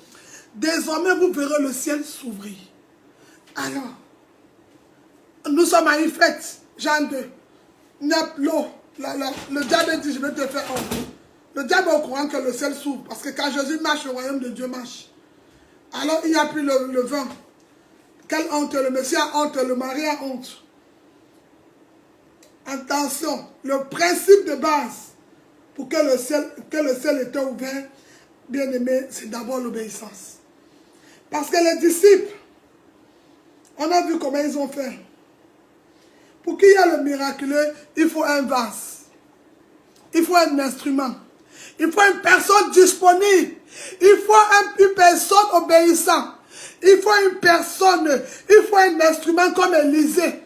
désormais vous verrez le ciel s'ouvrir. Alors, nous sommes à une fête, Jean 2, l'eau. Le diable dit, je vais te faire honte. Le diable est au courant que le ciel s'ouvre. Parce que quand Jésus marche, le royaume de Dieu marche. Alors, il n'y a plus le vin. Quelle honte? Le Messie a honte, le mari a honte. Attention, le principe de base pour que le ciel était ouvert, bien aimé, c'est d'abord l'obéissance. Parce que les disciples, on a vu comment ils ont fait. Pour qu'il y ait le miraculeux, il faut un vase. Il faut un instrument. Il faut une personne disponible. Il faut une personne obéissante. Il faut une personne, il faut un instrument comme Élisée.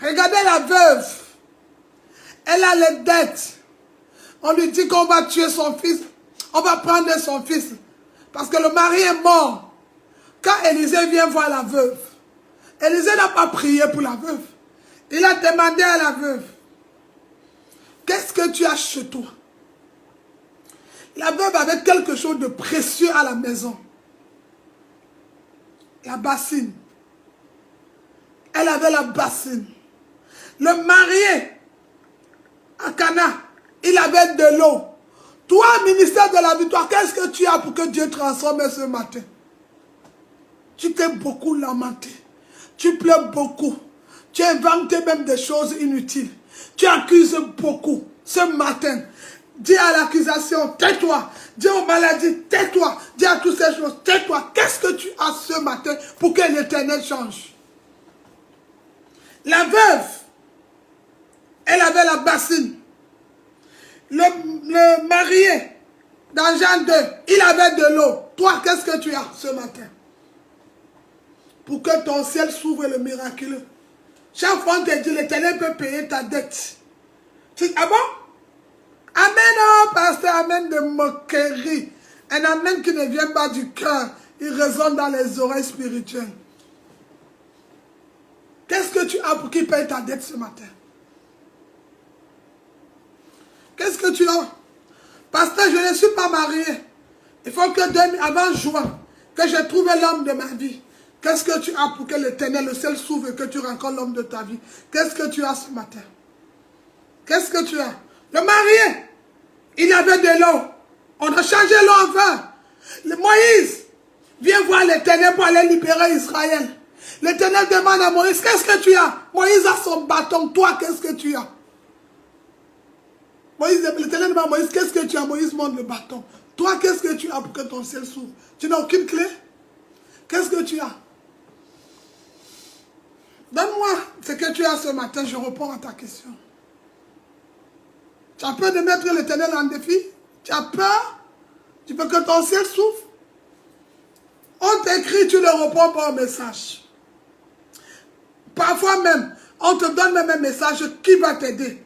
Regardez la veuve. Elle a les dettes. On lui dit qu'on va tuer son fils. On va prendre son fils. Parce que le mari est mort. Quand Élisée vient voir la veuve, Élisée n'a pas prié pour la veuve. Il a demandé à la veuve, qu'est-ce que tu as chez toi? La veuve avait quelque chose de précieux à la maison. La bassine. Elle avait la bassine. Le marié, à Cana, il avait de l'eau. Toi, ministère de la victoire, qu'est-ce que tu as pour que Dieu transforme ce matin? Tu t'es beaucoup lamenté. Tu pleures beaucoup. Tu as inventé même des choses inutiles. Tu accuses beaucoup. Ce matin, dis à l'accusation, tais-toi. Dis aux maladies, tais-toi. Dis à toutes ces choses, tais-toi. Qu'est-ce que tu as ce matin pour que l'Éternel change? La veuve, elle avait la bassine. Le marié Dans Jean 2, il avait de l'eau. Toi, qu'est-ce que tu as ce matin? Pour que ton ciel s'ouvre le miraculeux. Chaque fois on te dit, l'Éternel peut payer ta dette. Tu dis, ah bon? Amen, oh, pasteur, amen de moquerie. Un amen qui ne vient pas du cœur. Il résonne dans les oreilles spirituelles. Qu'est-ce que tu as pour qu'il paye ta dette ce matin? Qu'est-ce que tu as? Pasteur, je ne suis pas marié. Il faut que avant juin, que je trouve l'homme de ma vie. Qu'est-ce que tu as pour que l'Éternel, le ciel s'ouvre et que tu rencontres l'homme de ta vie? Qu'est-ce que tu as ce matin? Qu'est-ce que tu as? Le marié, il avait de l'eau. On a changé l'eau en vin. Moïse, viens voir l'Éternel pour aller libérer Israël. L'Éternel demande à Moïse, qu'est-ce que tu as? Moïse a son bâton. Toi, qu'est-ce que tu as? L'Éternel demande à Moïse, qu'est-ce que tu as? Moïse montre le bâton. Toi, qu'est-ce que tu as pour que ton ciel s'ouvre? Tu n'as aucune clé? Qu'est-ce que tu as? Donne-moi ce que tu as ce matin, je réponds à ta question. Tu as peur de mettre l'Éternel en défi? Tu as peur? Tu veux que ton ciel s'ouvre? On t'écrit, tu ne réponds pas au message. Parfois même, on te donne même un message qui va t'aider.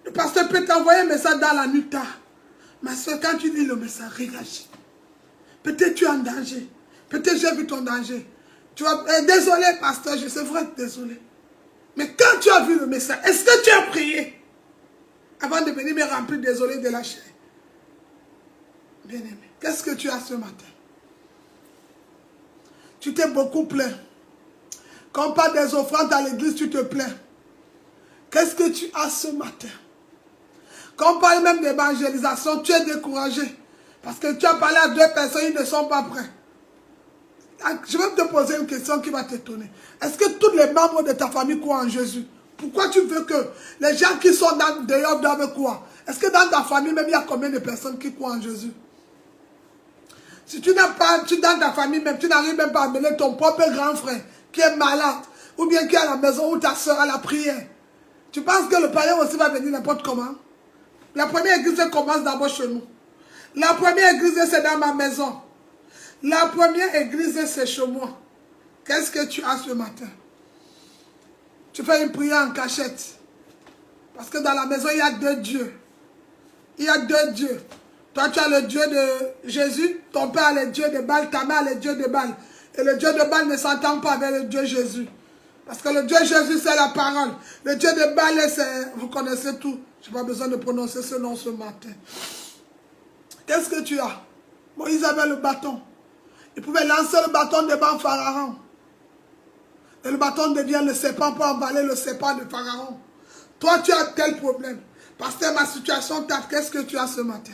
Le pasteur peut t'envoyer un message dans la nuit tard. Ma soeur, quand tu lis le message, réagis. Peut-être tu es en danger. Peut-être j'ai vu ton danger. Tu vas, désolé, pasteur, je sais vrai, désolé. Mais quand tu as vu le message, est-ce que tu as prié avant de venir me remplir, désolé, de la chair? Bien-aimé, qu'est-ce que tu as ce matin? Tu t'es beaucoup plaint. Quand on parle des offrandes à l'église, tu te plains. Qu'est-ce que tu as ce matin? Quand on parle même d'évangélisation, tu es découragé. Parce que tu as parlé à 2 personnes, ils ne sont pas prêts. Je vais te poser une question qui va t'étonner. Est-ce que tous les membres de ta famille croient en Jésus? Pourquoi tu veux que les gens qui sont dehors doivent croire? Est-ce que dans ta famille, même, il y a combien de personnes qui croient en Jésus? Si tu n'as pas, dans ta famille même, tu n'arrives même pas à amener ton propre grand frère qui est malade, ou bien qui est à la maison, ou ta soeur à la prière. Tu penses que le païen aussi va venir n'importe comment? La première église commence d'abord chez nous. La première église, c'est dans ma maison. La première église, c'est chez moi. Qu'est-ce que tu as ce matin? Tu fais une prière en cachette. Parce que dans la maison, il y a 2 dieux. Il y a 2 dieux. Toi, tu as le Dieu de Jésus. Ton père a le Dieu de Baal. Ta mère a le Dieu de Baal. Et le Dieu de Baal ne s'entend pas avec le Dieu Jésus. Parce que le Dieu Jésus, c'est la parole. Le Dieu de Baal, c'est... Vous connaissez tout. Je n'ai pas besoin de prononcer ce nom ce matin. Qu'est-ce que tu as? Moïse avait le bâton. Il pouvait lancer le bâton devant Pharaon. Et le bâton devient le serpent pour avaler le serpent de Pharaon. Toi, tu as tel problème. Parce que ma situation tape. Qu'est-ce que tu as ce matin?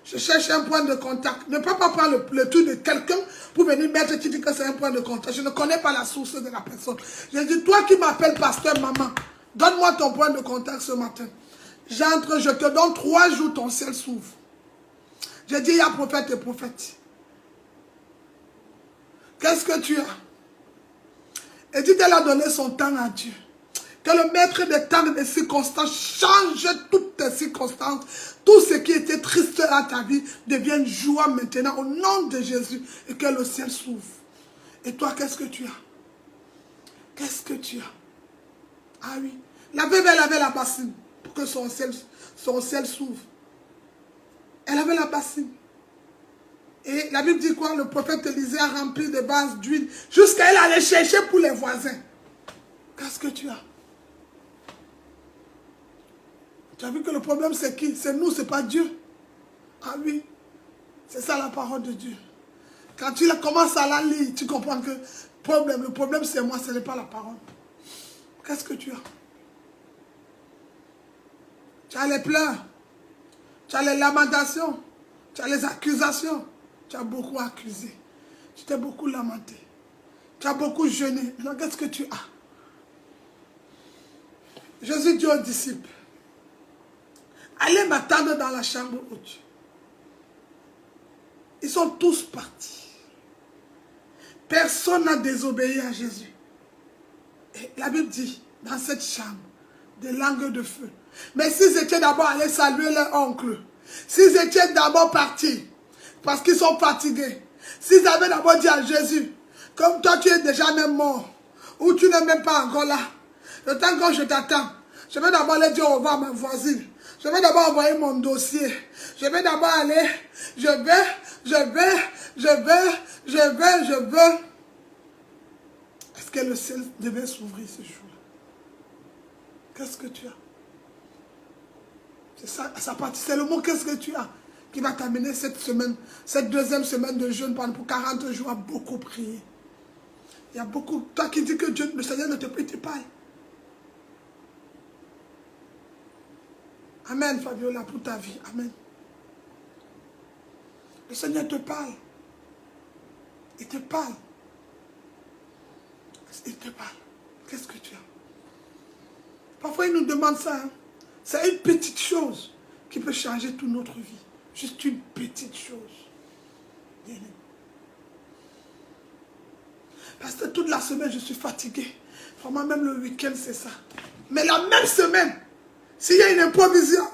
Je cherche un point de contact. Ne peux pas prendre le truc de quelqu'un pour venir mettre, tu dis que c'est un point de contact. Je ne connais pas la source de la personne. Je dis, toi qui m'appelles pasteur maman, donne-moi ton point de contact ce matin. J'entre, je te donne 3 jours, ton ciel s'ouvre. Je dis, il y a prophète et prophète. Qu'est-ce que tu as? Et Dieu t'a donné son temps à Dieu. Que le maître des temps et des circonstances change toutes tes circonstances. Tout ce qui était triste à ta vie devienne joie maintenant au nom de Jésus. Et que le ciel s'ouvre. Et toi, qu'est-ce que tu as? Qu'est-ce que tu as? Ah oui. La veuve, elle avait la bassine pour que son ciel s'ouvre. Elle avait la bassine. Et la Bible dit quoi? Le prophète Élisée a rempli de vases d'huile jusqu'à elle aller chercher pour les voisins. Qu'est-ce que tu as? Tu as vu que le problème c'est qui? C'est nous, c'est pas Dieu. Ah oui, c'est ça la parole de Dieu. Quand tu commences à la lire, tu comprends que le problème c'est moi, ce n'est pas la parole. Qu'est-ce que tu as? Tu as les pleurs, tu as les lamentations, tu as les accusations. Tu as beaucoup accusé. Tu t'es beaucoup lamenté. Tu as beaucoup jeûné. Maintenant, qu'est-ce que tu as? Jésus dit aux disciples, allez m'attendre dans la chambre haute. Ils sont tous partis. Personne n'a désobéi à Jésus. Et la Bible dit, dans cette chambre, des langues de feu. Mais s'ils étaient d'abord allés saluer leur oncle, S'ils étaient d'abord partis, parce qu'ils sont fatigués, s'ils avaient d'abord dit à Jésus, comme toi tu es déjà même mort, ou tu n'es même pas encore là, le temps que je t'attends, je vais d'abord aller dire au revoir à ma voisine, je vais d'abord envoyer mon dossier, je vais d'abord aller, je vais. Est-ce que le ciel devait s'ouvrir ce jour-là? Qu'est-ce que tu as? C'est ça, c'est le mot qu'est-ce que tu as qui va t'amener cette semaine, cette deuxième semaine de jeûne pour 40 jours à beaucoup prier. Il y a beaucoup, toi qui dis que Dieu, le Seigneur ne te parle. Amen, Fabiola, pour ta vie. Amen. Le Seigneur te parle. Il te parle. Il te parle. Qu'est-ce que tu as? Parfois, il nous demande ça. Hein? C'est une petite chose qui peut changer toute notre vie. Juste une petite chose. Parce que toute la semaine, je suis fatigué. Vraiment, même le week-end, c'est ça. Mais la même semaine, s'il y a une improvisation,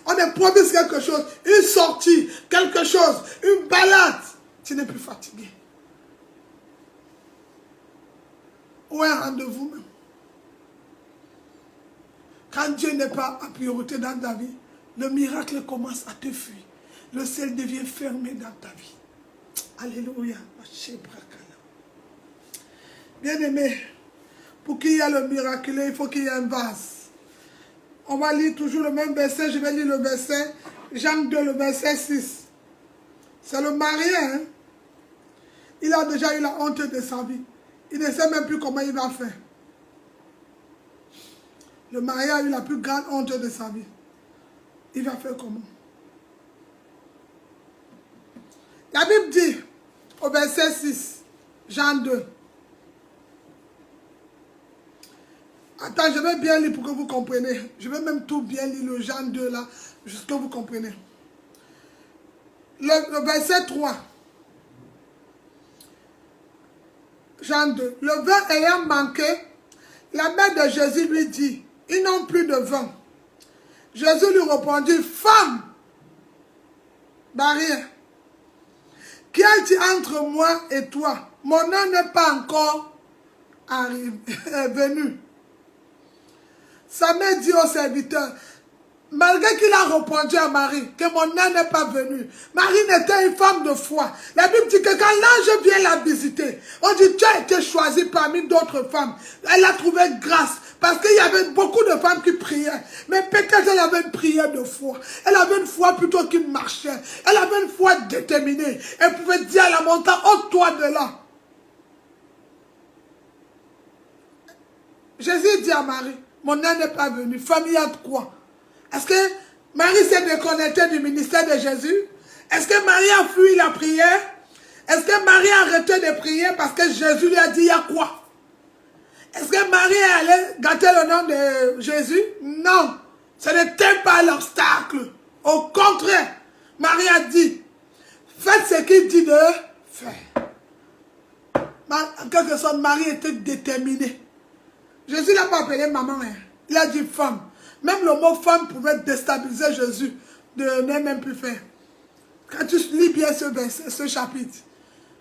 on improvise quelque chose, une sortie, quelque chose, une balade, tu n'es plus fatigué. Ou un rendez-vous même. Quand Dieu n'est pas en priorité dans ta vie, le miracle commence à te fuir. Le ciel devient fermé dans ta vie. Alléluia. Bien-aimé, pour qu'il y ait le miracle, il faut qu'il y ait un vase. On va lire toujours le même verset. Je vais lire le verset, Jean 2, le verset 6. C'est le marié. Hein? Il a déjà eu la honte de sa vie. Il ne sait même plus comment il va faire. Le marié a eu la plus grande honte de sa vie. Il va faire comment? La Bible dit, au verset 6, Jean 2. Attends, je vais bien lire pour que vous compreniez. Je vais même tout bien lire, le Jean 2 là, jusqu'à ce que vous compreniez. Le verset 3. Jean 2. Le vin ayant manqué, la mère de Jésus lui dit, ils n'ont plus de vin. Jésus lui répondit, femme, barrière, qui a-t-il entre moi et toi? Mon heure n'est pas encore venu. Sa mère dit au serviteur, malgré qu'il a répondu à Marie que mon heure n'est pas venue, Marie n'était une femme de foi. La Bible dit que quand l'ange vient la visiter, on dit tu as été choisie parmi d'autres femmes. Elle a trouvé grâce parce qu'il y avait beaucoup de femmes qui priaient. Mais peut-être elle avait une prière de foi. Elle avait une foi plutôt qui marchait. Elle avait une foi déterminée. Elle pouvait dire à la montagne, ôte-toi de là. Jésus dit à Marie, mon heure n'est pas venue. Femme, il y a de quoi? Est-ce que Marie s'est déconnectée du ministère de Jésus? Est-ce que Marie a fui la prière? Est-ce que Marie a arrêté de prier parce que Jésus lui a dit, il y a quoi? Est-ce que Marie est allée gâter le nom de Jésus? Non. Ce n'était pas l'obstacle. Au contraire, Marie a dit, faites ce qu'il dit de faire. En quelque sorte, Marie était déterminée. Jésus ne l'a pas appelé maman. Hein. Il a dit femme. Même le mot femme pouvait déstabiliser Jésus de ne même plus faire. Quand tu lis bien ce chapitre,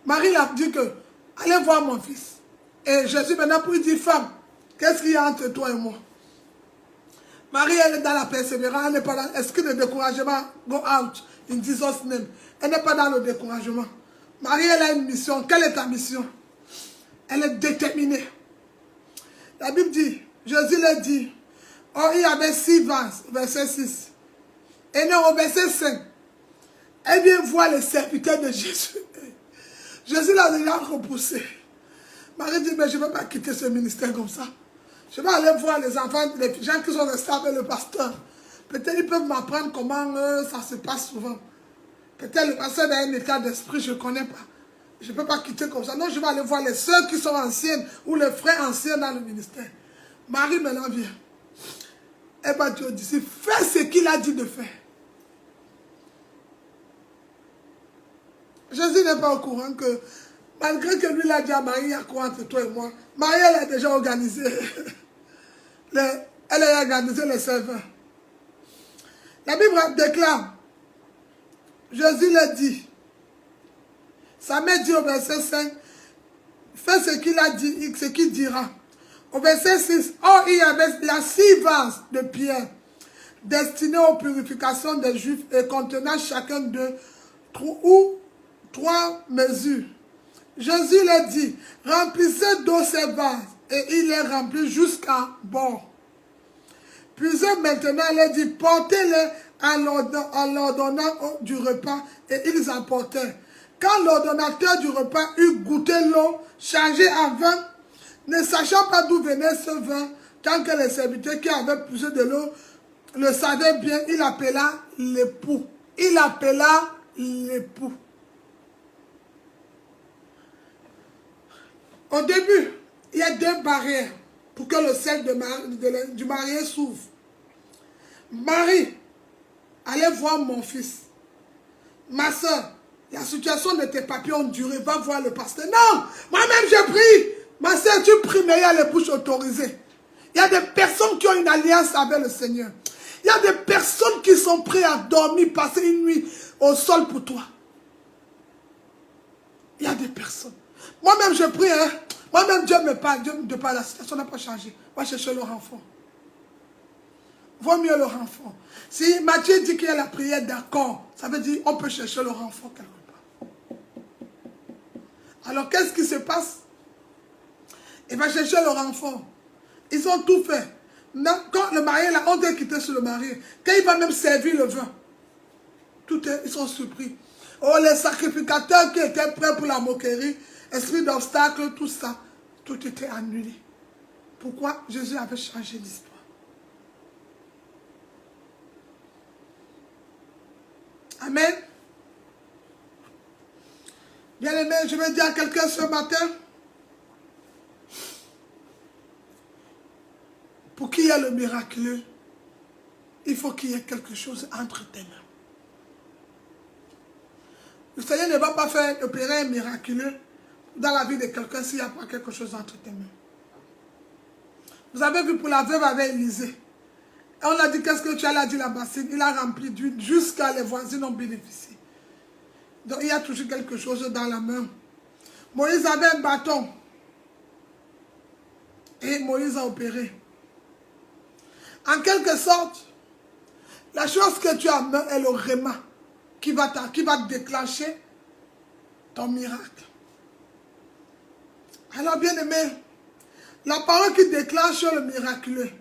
Marie a dit que, allez voir mon fils. Et Jésus maintenant pour lui dire, femme, qu'est-ce qu'il y a entre toi et moi? Marie, elle est dans la persévérance, elle n'est pas dans l'esprit de découragement. Go out, in Jesus' name. Elle n'est pas dans le découragement. Marie, elle a une mission. Quelle est ta mission? Elle est déterminée. La Bible dit, Jésus l'a dit, oh, il y avait 6 vases, verset 6. Et non, au verset 5, elle vient voir les serviteurs de Jésus. Jésus l'a déjà repoussé. Marie dit, mais je ne vais pas quitter ce ministère comme ça. Je vais aller voir les enfants, les gens qui sont restés avec le pasteur. Peut-être ils peuvent m'apprendre comment ça se passe souvent. Peut-être le pasteur a un état d'esprit, je ne connais pas. Je ne peux pas quitter comme ça. Non, je vais aller voir les sœurs qui sont anciennes ou les frères anciens dans le ministère. Marie maintenant vient. Elle va dire aux disciples, fais ce qu'il a dit de faire. Jésus n'est pas au courant que, malgré que lui l'a dit à Marie, il y a quoi entre toi et moi? Marie, elle a déjà organisé. Elle a organisé les serveurs. La Bible déclare, Jésus le dit. Sa mère dit au verset 5, fais ce qu'il a dit, ce qu'il dira. Au verset 6, or il y avait la 6 vases de pierre destinés aux purifications des Juifs et contenant chacun d'eux 3 mesures. Jésus leur dit, remplissez d'eau ces vases, et il les remplit jusqu'à bord. Puis maintenant leur dit, portez-les en leur donnant du repas, et ils apportèrent. Quand l'ordonnateur du repas eut goûté l'eau chargée en vin, ne sachant pas d'où venait ce vin, tant que les serviteurs qui avaient puisé de l'eau le savaient bien, il appela l'époux. Il appela l'époux. Au début, il y a 2 barrières pour que le cercle du marié s'ouvre. Marie, allez voir mon fils. Ma soeur, la situation de tes papiers ont duré, va voir le pasteur. Non, moi-même j'ai pris. Ma soeur, tu pries, mais il y a les bouches autorisées. Il y a des personnes qui ont une alliance avec le Seigneur. Il y a des personnes qui sont prêtes à dormir, passer une nuit au sol pour toi. Il y a des personnes. Moi-même, je prie, hein. Moi-même, Dieu me parle, la situation n'a pas changé. Va chercher leur enfant. Vaut mieux leur enfant. Si Matthieu dit qu'il y a la prière d'accord, ça veut dire qu'on peut chercher leur enfant quelque part. Alors, qu'est-ce qui se passe? Il va chercher leur enfant. Ils ont tout fait. Quand le marié, la honte est quittée sur le marié, quand il va même servir le vin, ils sont surpris. Oh, les sacrificateurs qui étaient prêts pour la moquerie, esprit d'obstacle, tout ça, tout était annulé. Pourquoi? Jésus avait changé l'histoire. Amen. Bien aimé, je vais dire à quelqu'un ce matin, pour qu'il y ait le miraculeux, il faut qu'il y ait quelque chose entre tes mains. Le Seigneur ne va pas faire opérer un miraculeux dans la vie de quelqu'un s'il n'y a pas quelque chose entre tes mains. Vous avez vu pour la veuve avec Élisée. Et on a dit, qu'est-ce que tu as là, dit la bassine. Il a rempli d'huile jusqu'à les voisins ont bénéficié. Donc il y a toujours quelque chose dans la main. Moïse avait un bâton. Et Moïse a opéré. En quelque sorte, la chose que tu as en main est le réma qui va déclencher ton miracle. Alors bien aimé, la parole qui déclenche le miraculeux.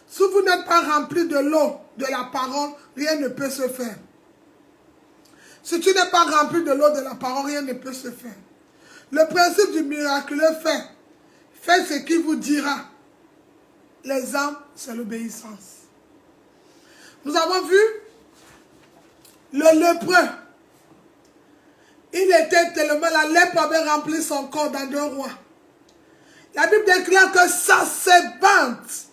Si vous n'êtes pas rempli de l'eau, de la parole, rien ne peut se faire. Si tu n'es pas rempli de l'eau, de la parole, rien ne peut se faire. Le principe du miraculeux faites ce qu'il vous dira. Les âmes, c'est l'obéissance. Nous avons vu le lépreux. Il était tellement, la lèpre avait rempli son corps dans 2 rois. La Bible déclare que sa servante,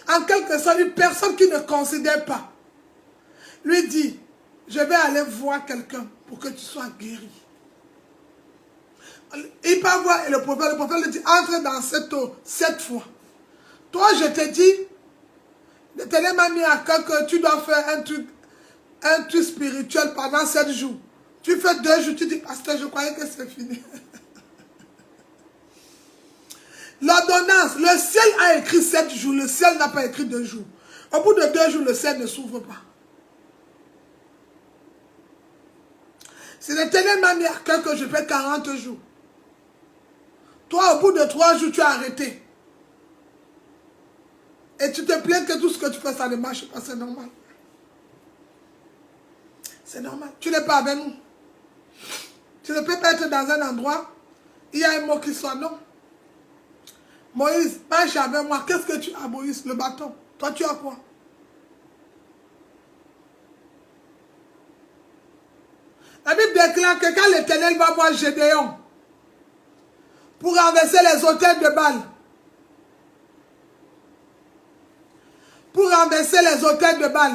en quelque sorte, une personne qui ne considère pas, lui dit, je vais aller voir quelqu'un pour que tu sois guéri. Il part voir et le prophète lui dit, entre dans cette eau 7 fois. Toi, je te dis, l'Éternel m'a mis à cœur que tu dois faire un truc spirituel pendant 7 jours. Tu fais 2 jours, tu dis, pasteur, je croyais que c'est fini. L'ordonnance, le ciel a écrit 7 jours, le ciel n'a pas écrit 2 jours. Au bout de 2 jours, le ciel ne s'ouvre pas. C'est l'Éternel m'a mis à cœur que je fais 40 jours. Toi, au bout de 3 jours, tu as arrêté. Et tu te plains que tout ce que tu fais, ça ne marche pas, c'est normal. C'est normal. Tu n'es pas avec nous. Tu ne peux pas être dans un endroit, il y a un mot qui soit non. Moïse, marche avec moi. Qu'est-ce que tu as, Moïse? Le bâton. Toi, tu as quoi? La Bible déclare que quand l'Éternel va voir Gédéon pour renverser les autels de Baal,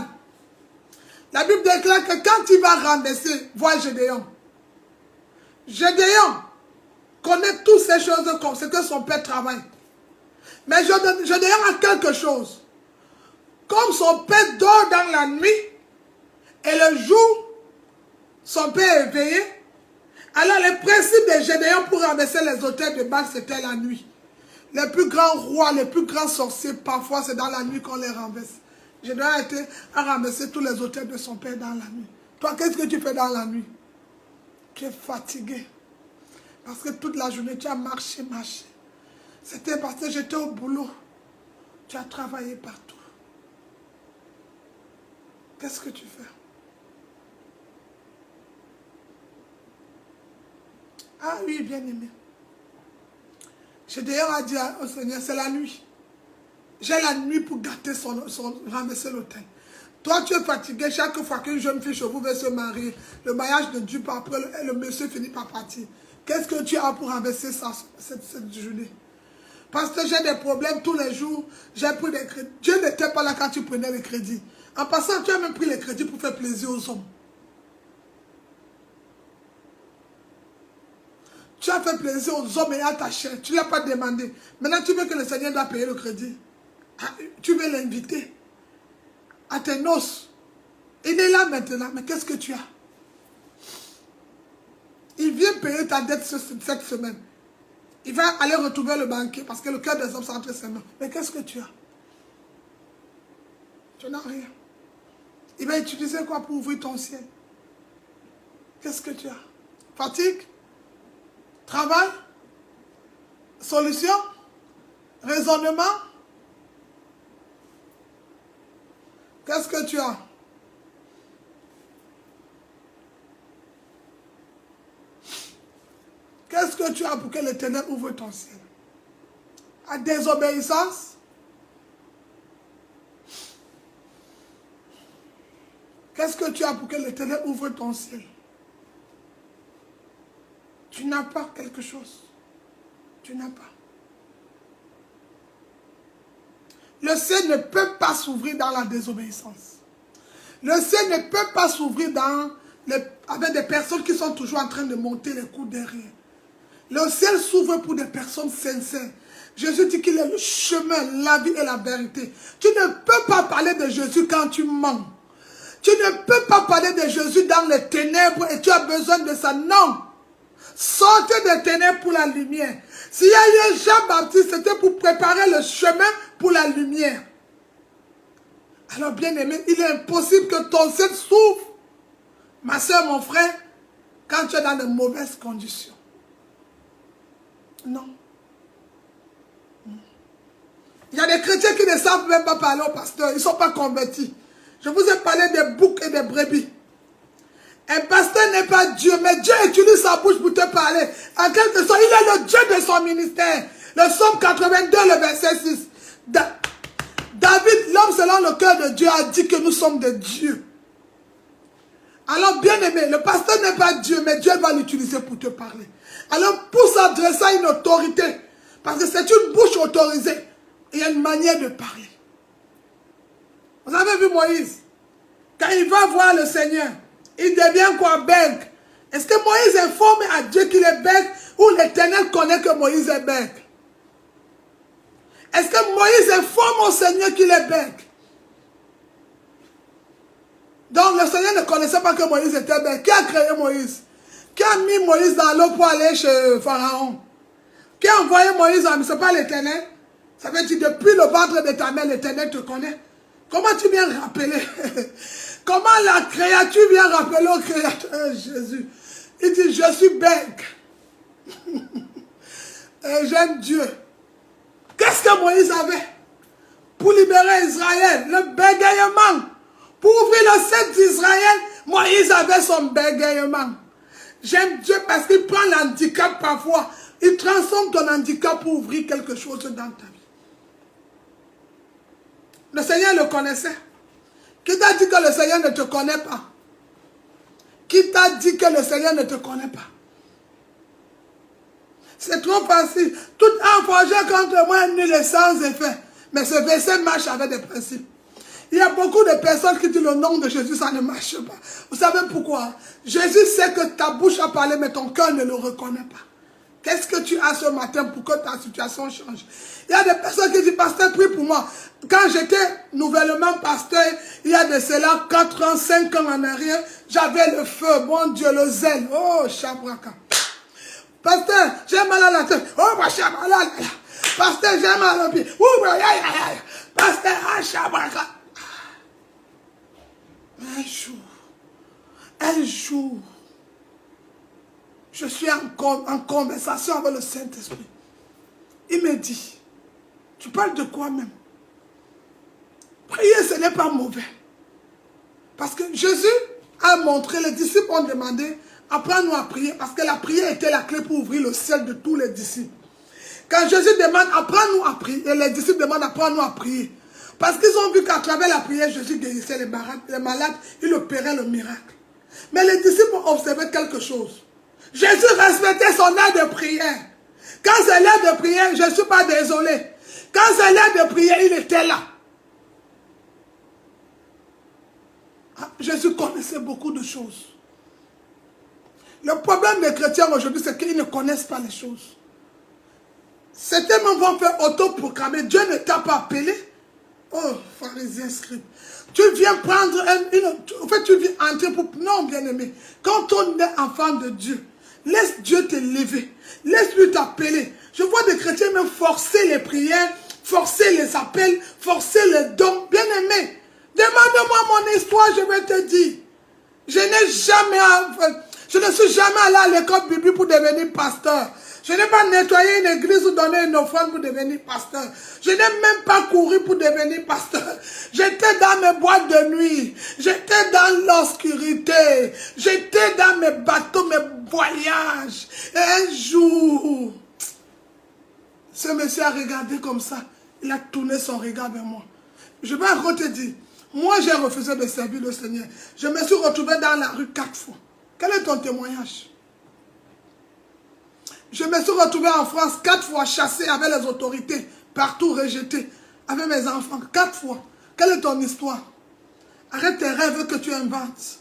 la Bible déclare que quand il va renverser, voir Gédéon, Gédéon connaît toutes ces choses comme ce que son père travaille. Mais Gédéon a quelque chose. Comme son père dort dans la nuit, et le jour, son père éveillé. Alors, le principe de Gédéon pour renverser les auteurs de Baal, c'était la nuit. Les plus grands rois, les plus grands sorciers, parfois, c'est dans la nuit qu'on les renverse. Gédéon a été à renverser tous les auteurs de son père dans la nuit. Toi, qu'est-ce que tu fais dans la nuit? Tu es fatigué. Parce que toute la journée, tu as marché. C'était parce que j'étais au boulot. Tu as travaillé partout. Qu'est-ce que tu fais? Ah oui, bien aimé. Gédéon a dit au Seigneur, c'est la nuit. J'ai la nuit pour gâter renverser l'autel. Toi, tu es fatigué chaque fois qu'une jeune fille chez vous veut se marier. Le mariage ne dure pas, après le monsieur finit par partir. Qu'est-ce que tu as pour renverser cette journée? Parce que j'ai des problèmes tous les jours. J'ai pris des crédits. Dieu n'était pas là quand tu prenais les crédits. En passant, tu as même pris les crédits pour faire plaisir aux hommes. Tu as fait plaisir aux hommes et à ta chair. Tu ne l'as pas demandé. Maintenant, tu veux que le Seigneur doit payer le crédit. Tu veux l'inviter à tes noces. Il est là maintenant. Mais qu'est-ce que tu as? Il vient payer ta dette cette semaine. Il va aller retrouver le banquier parce que le cœur des hommes c'est entre ses mains. Mais qu'est-ce que tu as? Tu n'as rien. Il va utiliser quoi pour ouvrir ton ciel? Qu'est-ce que tu as? Fatigue? Travail? Solution? Raisonnement? Qu'est-ce que tu as? Qu'est-ce que tu as pour que l'Éternel ouvre ton ciel? À désobéissance? Qu'est-ce que tu as pour que l'Éternel ouvre ton ciel? Tu n'as pas quelque chose. Tu n'as pas. Le ciel ne peut pas s'ouvrir dans la désobéissance. Le ciel ne peut pas s'ouvrir avec des personnes qui sont toujours en train de monter les coups derrière. Le ciel s'ouvre pour des personnes sincères. Jésus dit qu'il est le chemin, la vie et la vérité. Tu ne peux pas parler de Jésus quand tu mens. Tu ne peux pas parler de Jésus dans les ténèbres et tu as besoin de ça. Non. Sortez des ténèbres pour la lumière. S'il y a eu Jean-Baptiste, c'était pour préparer le chemin pour la lumière. Alors bien aimé, il est impossible que ton ciel s'ouvre, ma soeur, mon frère, quand tu es dans de mauvaises conditions. Non. Il y a des chrétiens qui ne savent même pas parler au pasteur. Ils ne sont pas convertis. Je vous ai parlé des boucs et des brebis. Un pasteur n'est pas Dieu, mais Dieu utilise sa bouche pour te parler. En quelque sorte, il est le Dieu de son ministère. Le Psaume 82, le verset 6. David, l'homme selon le cœur de Dieu, a dit que nous sommes des dieux. Alors, bien aimé, le pasteur n'est pas Dieu, mais Dieu va l'utiliser pour te parler. Alors, pour s'adresser à une autorité, parce que c'est une bouche autorisée, il y a une manière de parler. Vous avez vu Moïse? Quand il va voir le Seigneur, il devient quoi? Bègue. Est-ce que Moïse informe à Dieu qu'il est bègue ou l'Éternel connaît que Moïse est bègue? Est-ce que Moïse informe au Seigneur qu'il est bègue? Donc le Seigneur ne connaissait pas que Moïse était bègue. Qui a créé Moïse? Qui a mis Moïse dans l'eau pour aller chez Pharaon? Qui a envoyé Moïse en... Ce n'est pas l'Éternel? Ça veut dire depuis le ventre de ta mère, l'Éternel te connaît. Comment tu viens rappeler? Comment la créature vient rappeler au Créateur Jésus? Il dit, je suis bègue. Et j'aime Dieu. Qu'est-ce que Moïse avait? Pour libérer Israël, le bégayement. Pour ouvrir le ciel d'Israël, Moïse avait son bégayement. J'aime Dieu parce qu'il prend l'handicap parfois. Il transforme ton handicap pour ouvrir quelque chose dans ta vie. Le Seigneur le connaissait. Qui t'a dit que le Seigneur ne te connaît pas? Qui t'a dit que le Seigneur ne te connaît pas? C'est trop facile. Tout a forgé contre moi nul et sans effet. Mais ce verset marche avec des principes. Il y a beaucoup de personnes qui disent le nom de Jésus, ça ne marche pas. Vous savez pourquoi? Jésus sait que ta bouche a parlé, mais ton cœur ne le reconnaît pas. Qu'est-ce que tu priera ce matin pour que ta situation change. Il y a des personnes qui disent, pasteur, prie pour moi. Quand j'étais nouvellement pasteur, il y a de cela 4 ans, 5 ans en arrière, j'avais le feu, mon Dieu, le zèle. Oh, Chabraka. Pasteur, j'ai mal à la tête. Oh, ma Chabraka. Pasteur, j'ai mal au pied. Oh, aïe, aïe, aïe. Pasteur, ah, Chabraka. Un jour, je suis en conversation avec le Saint-Esprit. Il me dit, tu parles de quoi même? Prier, ce n'est pas mauvais. Parce que Jésus a montré, les disciples ont demandé, apprends-nous à prier, parce que la prière était la clé pour ouvrir le ciel de tous les disciples. Quand Jésus demande, apprends-nous à prier, et les disciples demandent, apprends-nous à prier. Parce qu'ils ont vu qu'à travers la prière, Jésus guérissait les malades, il opérait le miracle. Mais les disciples ont observé quelque chose. Jésus respectait son heure de prière. Quand c'est l'heure de prière, je ne suis pas désolé. Quand c'est l'heure de prière, il était là. Jésus connaissait beaucoup de choses. Le problème des chrétiens aujourd'hui, c'est qu'ils ne connaissent pas les choses. Certains vont faire autoproclamer. Dieu ne t'a pas appelé. Oh, pharisien scribe. Tu viens prendre en fait, tu viens entrer pour... Non, bien-aimé. Quand on est enfant de Dieu, laisse Dieu te lever. Laisse-lui t'appeler. Je vois des chrétiens même forcer les prières, forcer les appels, forcer les dons. Bien-aimé, demande-moi mon histoire, je vais te dire. Je ne suis jamais allé à l'école biblique pour devenir pasteur. Je n'ai pas nettoyé une église ou donné une offrande pour devenir pasteur. Je n'ai même pas couru pour devenir pasteur. J'étais dans mes boîtes de nuit. J'étais dans l'obscurité. J'étais dans mes bateaux, mes voyages. Et un jour, ce monsieur a regardé comme ça. Il a tourné son regard vers moi. Je vais encore te dire, moi j'ai refusé de servir le Seigneur. Je me suis retrouvé dans la rue 4 fois. Quel est ton témoignage? Je me suis retrouvé en France 4 fois, chassé avec les autorités, partout rejeté, avec mes enfants, 4 fois. Quelle est ton histoire? Arrête tes rêves que tu inventes.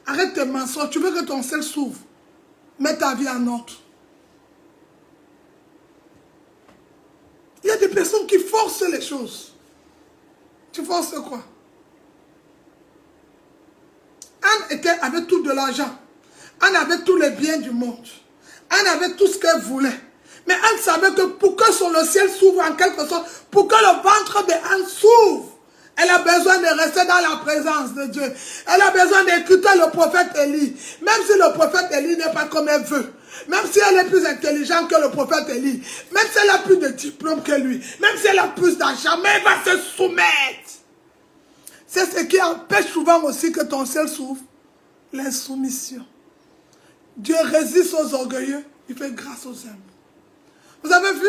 Arrête tes mensonges. Tu veux que ton ciel s'ouvre. Mets ta vie en ordre. Il y a des personnes qui forcent les choses. Tu forces quoi? Anne avait tout de l'argent. Anne avait tous les biens du monde. Anne avait tout ce qu'elle voulait. Mais Anne savait que pour que le ciel s'ouvre en quelque sorte, pour que le ventre de Anne s'ouvre, elle a besoin de rester dans la présence de Dieu. Elle a besoin d'écouter le prophète Élie. Même si le prophète Élie n'est pas comme elle veut. Même si elle est plus intelligente que le prophète Élie. Même si elle a plus de diplôme que lui. Même si elle a plus d'argent. Mais elle va se soumettre. C'est ce qui empêche souvent aussi que ton ciel s'ouvre. L'insoumission. Dieu résiste aux orgueilleux, il fait grâce aux humbles. Vous avez vu?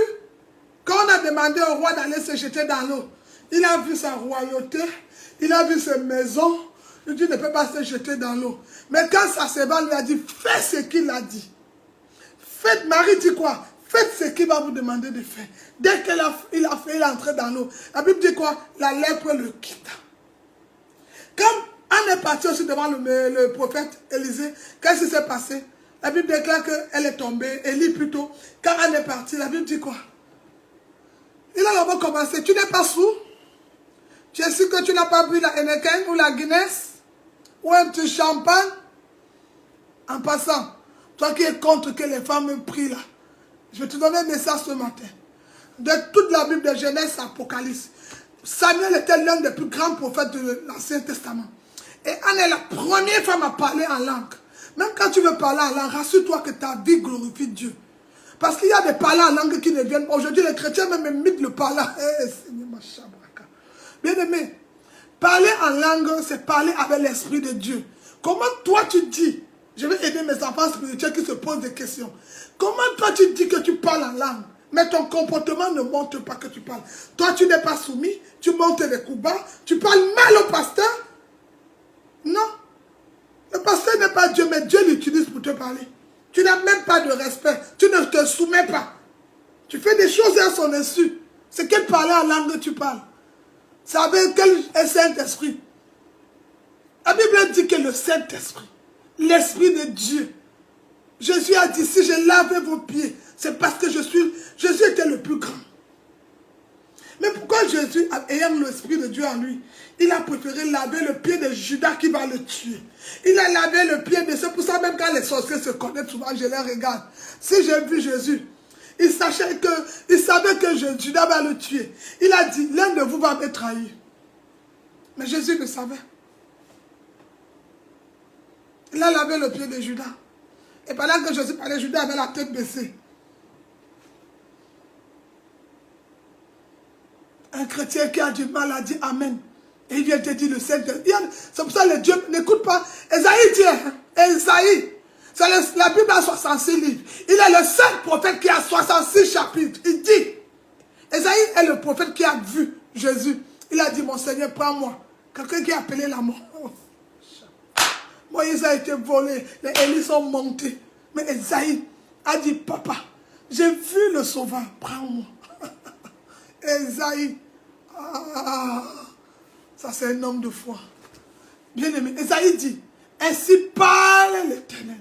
Quand on a demandé au roi d'aller se jeter dans l'eau, il a vu sa royauté, il a vu ses maisons, il dit, ne peut pas se jeter dans l'eau. Mais quand Saseba lui a dit, fais ce qu'il a dit. Faites, Marie dit quoi? Faites ce qu'il va vous demander de faire. Dès qu'il a fait, il est entré dans l'eau. La Bible dit quoi? La lèpre le quitta. Comme Anne est partie aussi devant le prophète Élisée, qu'est-ce qui s'est passé? La Bible déclare qu'elle est tombée, Élie plutôt. Quand Anne est partie, la Bible dit quoi? Il a d'abord commencé, tu n'es pas sourd? Tu es sûr que tu n'as pas bu la Heineken ou la Guinness? Ou un petit champagne? En passant, toi qui es contre que les femmes prient là, je vais te donner un message ce matin. De toute la Bible de Genèse à Apocalypse, Samuel était l'un des plus grands prophètes de l'Ancien Testament. Et Anne est la première femme à parler en langue. Même quand tu veux parler en langue, rassure-toi que ta vie glorifie Dieu. Parce qu'il y a des parlants en langue qui ne viennent pas. Aujourd'hui, les chrétiens même imitent le parlant. Bien aimé, parler en langue, c'est parler avec l'Esprit de Dieu. Comment toi tu dis, je vais aider mes enfants spirituels qui se posent des questions. Comment toi tu dis que tu parles en langue, mais ton comportement ne montre pas que tu parles. Toi tu n'es pas soumis, tu montes des coups bas, tu parles mal au pasteur. Non. Le pasteur n'est pas Dieu, mais Dieu l'utilise pour te parler. Tu n'as même pas de respect. Tu ne te soumets pas. Tu fais des choses à son insu. C'est quel parler en langue tu parles? C'est avec quel Saint-Esprit? La Bible dit que le Saint-Esprit, l'Esprit de Dieu, Jésus a dit, si je lavais vos pieds, c'est parce que Jésus était le plus grand. Mais pourquoi Jésus, ayant l'Esprit de Dieu en lui, il a préféré laver le pied de Judas qui va le tuer. Il a lavé le pied de... C'est pour ça même quand les sorciers se connaissent souvent, je les regarde. Si j'ai vu Jésus, il savait que Judas va le tuer. Il a dit, l'un de vous va me trahir. Mais Jésus le savait. Il a lavé le pied de Judas. Et pendant que Jésus parlait, Judas avait la tête baissée. Un chrétien qui a du mal a dit Amen. Et il vient te dire le Saint-Esprit. C'est pour ça que Dieu n'écoute pas. Esaïe dit, Esaïe, c'est la Bible a 66 livres. Il est le seul prophète qui a 66 chapitres. Il dit, Esaïe est le prophète qui a vu Jésus. Il a dit, mon Seigneur, prends-moi. Quelqu'un qui a appelé la mort. Moïse a été volé. Les Élis sont montés. Mais Esaïe a dit, papa, j'ai vu le Sauveur, prends-moi. Esaïe, ça c'est un homme de foi. Bien aimé, Esaïe dit, ainsi parle l'Éternel.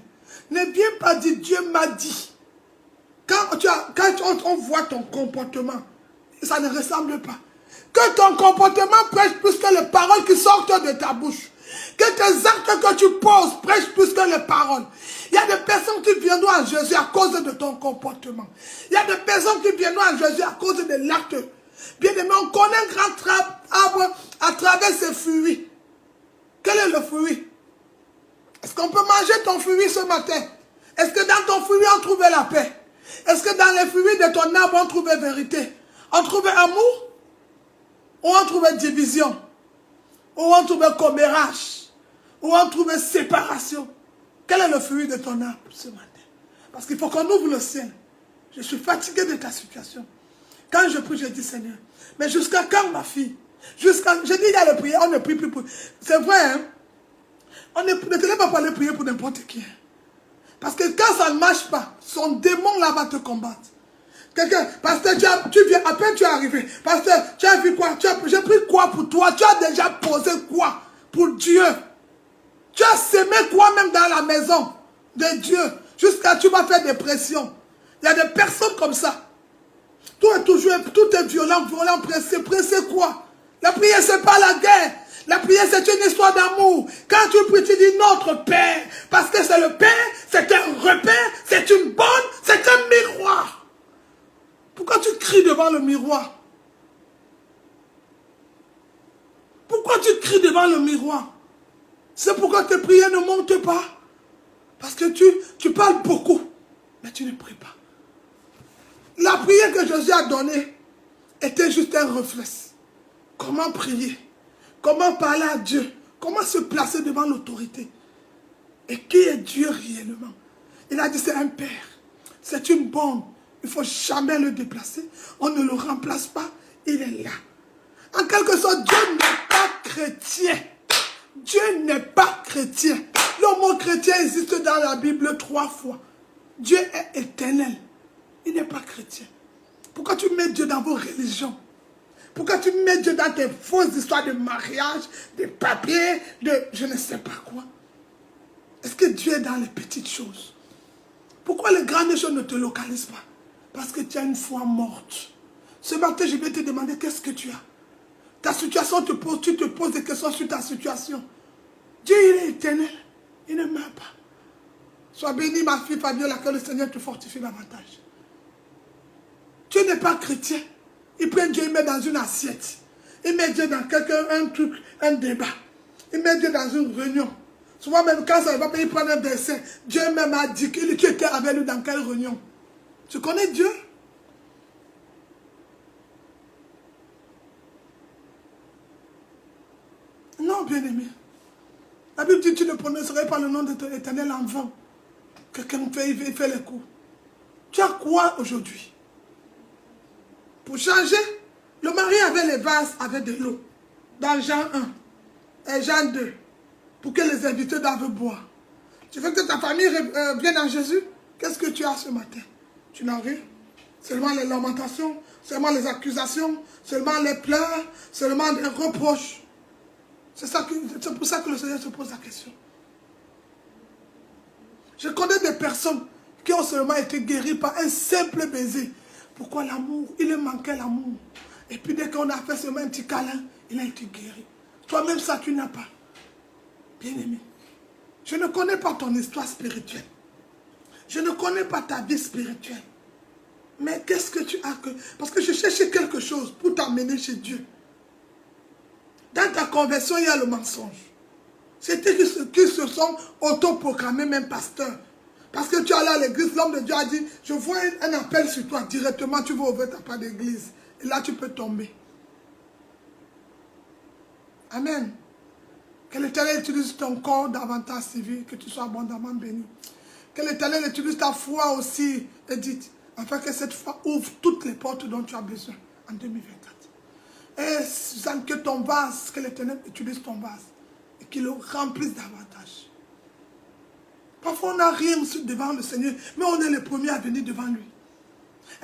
Ne viens pas dire, Dieu m'a dit. Quand on voit ton comportement, ça ne ressemble pas. Que ton comportement prêche plus que les paroles qui sortent de ta bouche. Que tes actes que tu poses prêchent plus que les paroles. Il y a des personnes qui viendront à Jésus à cause de ton comportement. Il y a des personnes qui viendront à Jésus à cause de l'acte. Bien aimé, on connaît un grand arbre à travers ses fruits. Quel est le fruit? Est-ce qu'on peut manger ton fruit ce matin? Est-ce que dans ton fruit on trouvait la paix? Est-ce que dans les fruits de ton arbre on trouvait vérité? On trouvait amour? Ou on trouvait division? Ou on trouvait commérage? Ou on trouvait séparation? Quel est le fruit de ton arbre ce matin? Parce qu'il faut qu'on ouvre le ciel. Je suis fatigué de ta situation. Quand je prie, je dis Seigneur, mais jusqu'à quand ma fille? Je dis il y a le prière, on ne prie plus pour... C'est vrai, hein? On ne te lève pas pour aller prier pour n'importe qui. Parce que quand ça ne marche pas, son démon là va te combattre. Quelqu'un, pasteur, tu viens, à peine tu es arrivé. Pasteur, tu as vu quoi? J'ai pris quoi pour toi? Tu as déjà posé quoi pour Dieu? Tu as sémé quoi même dans la maison de Dieu? Jusqu'à tu vas faire des pressions. Il y a des personnes comme ça. Tout est violent, pressé quoi? La prière, c'est pas la guerre. La prière, c'est une histoire d'amour. Quand tu pries, tu dis notre Père. Parce que c'est le Père, c'est un repère, c'est une bonne, c'est un miroir. Pourquoi tu cries devant le miroir? Pourquoi tu cries devant le miroir? C'est pourquoi tes prières ne montent pas. Parce que tu parles beaucoup, mais tu ne pries pas. La prière que Jésus a donnée était juste un réflexe. Comment prier? Comment parler à Dieu? Comment se placer devant l'autorité? Et qui est Dieu réellement? Il a dit c'est un Père. C'est une bombe. Il ne faut jamais le déplacer. On ne le remplace pas. Il est là. En quelque sorte, Dieu n'est pas chrétien. Dieu n'est pas chrétien. Le mot chrétien existe dans la Bible 3 fois. Dieu est éternel. Il n'est pas chrétien. Pourquoi tu mets Dieu dans vos religions? Pourquoi tu mets Dieu dans tes fausses histoires de mariage, de papiers, de je ne sais pas quoi? Est-ce que Dieu est dans les petites choses? Pourquoi les grandes choses ne te localisent pas? Parce que tu as une foi morte. Ce matin, je vais te demander qu'est-ce que tu as. Ta situation tu te poses des questions sur ta situation. Dieu, il est éternel. Il ne meurt pas. Sois bénie, ma fille Fabiola, que le Seigneur te fortifie davantage. Tu n'es pas chrétien. Il prend Dieu, il met dans une assiette. Il met Dieu dans un truc, un débat. Il met Dieu dans une réunion. Souvent même quand ça ne va pas, il prend un verset. Dieu même a dit qu'il était avec lui dans quelle réunion? Tu connais Dieu? Non, bien-aimé. La Bible dit tu ne prononcerais pas le nom de ton éternel en vain. Quelqu'un fait les coups. Tu as quoi aujourd'hui? Pour changer, le mari avait les vases avec de l'eau. Dans Jean 1 et Jean 2. Pour que les invités doivent boire. Tu veux que ta famille vienne à Jésus? Qu'est-ce que tu as ce matin? Tu n'as rien. Seulement les lamentations, seulement les accusations, seulement les pleurs, seulement les reproches. C'est pour ça que le Seigneur se pose la question. Je connais des personnes qui ont seulement été guéris par un simple baiser. Pourquoi l'amour? Il lui manquait l'amour. Et puis dès qu'on a fait seulement un petit câlin, il a été guéri. Toi-même ça tu n'as pas. Bien-aimé, je ne connais pas ton histoire spirituelle. Je ne connais pas ta vie spirituelle. Mais qu'est-ce que tu as que... Parce que je cherchais quelque chose pour t'amener chez Dieu. Dans ta conversion, il y a le mensonge. C'était ceux qui se sont autoproclamés même pasteurs. Parce que tu es allé à l'église, l'homme de Dieu a dit, je vois un appel sur toi, directement tu vas ouvrir ta part d'église. Et là tu peux tomber. Amen. Que l'Éternel utilise ton corps davantage civil, que tu sois abondamment béni. Que l'Éternel utilise ta foi aussi, Edith, afin que cette foi ouvre toutes les portes dont tu as besoin en 2024. Et Suzanne, que ton vase, que l'Éternel utilise ton vase et qu'il le remplisse davantage. Parfois on n'a rien devant le Seigneur, mais on est les premiers à venir devant lui.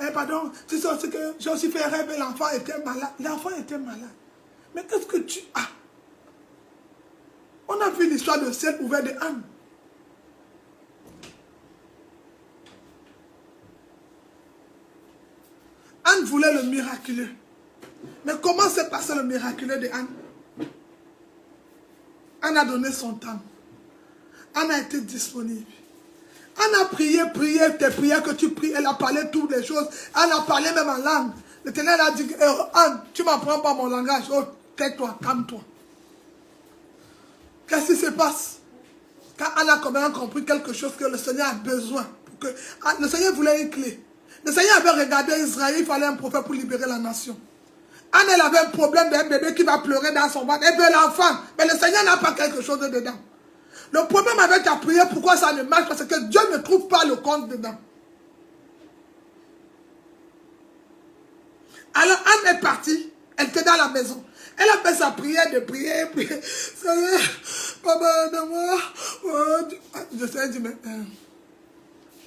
Eh pardon, c'est ça, c'est que j'ai aussi fait rêver, l'enfant était malade. L'enfant était malade. Mais qu'est-ce que tu as? On a vu l'histoire de ciel ouvert de Anne. Anne voulait le miraculeux. Mais comment s'est passé le miraculeux de Anne? Anne a donné son temps. Anne a été disponible. Anne a prié tes prières que tu pries. Elle a parlé toutes les choses. Anne a parlé même en langue. L'Éternel a dit, Anne, tu ne m'apprends pas mon langage. Oh, tais-toi, calme-toi. Qu'est-ce qui se passe? Quand Anne a quand même compris quelque chose que le Seigneur a besoin. Pour que, le Seigneur voulait une clé. Le Seigneur avait regardé Israël, il fallait un prophète pour libérer la nation. Anne, elle avait un problème d'un bébé qui va pleurer dans son ventre. Elle veut l'enfant. Mais le Seigneur n'a pas quelque chose dedans. Le problème avec ta prière, pourquoi ça ne marche? Parce que Dieu ne trouve pas le compte dedans. Alors Anne est partie. Elle était dans la maison. Elle a fait sa prière de prière. Seigneur, papa, aide-moi. Je sais, dit, mais...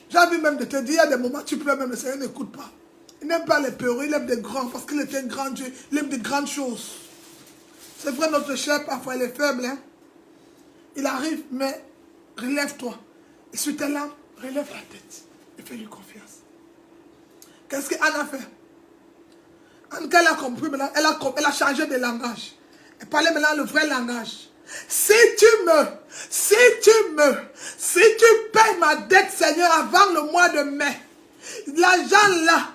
j'ai envie même de te dire, il y a des moments tu pleures, même le Seigneur n'écoute pas. Il n'aime pas les peureux, il aime des grands, parce qu'il était un grand Dieu. Il aime des grandes choses. C'est vrai, notre chef, parfois, il est faible. Hein? Il arrive, mais relève-toi. Et sur tes larmes, relève la tête. Et fais-lui confiance. Qu'est-ce qu'Anne a fait? Anne, quand elle a compris, maintenant, elle a changé de langage. Elle parlait maintenant le vrai langage. Si tu payes ma dette, Seigneur, avant le mois de mai, l'argent là,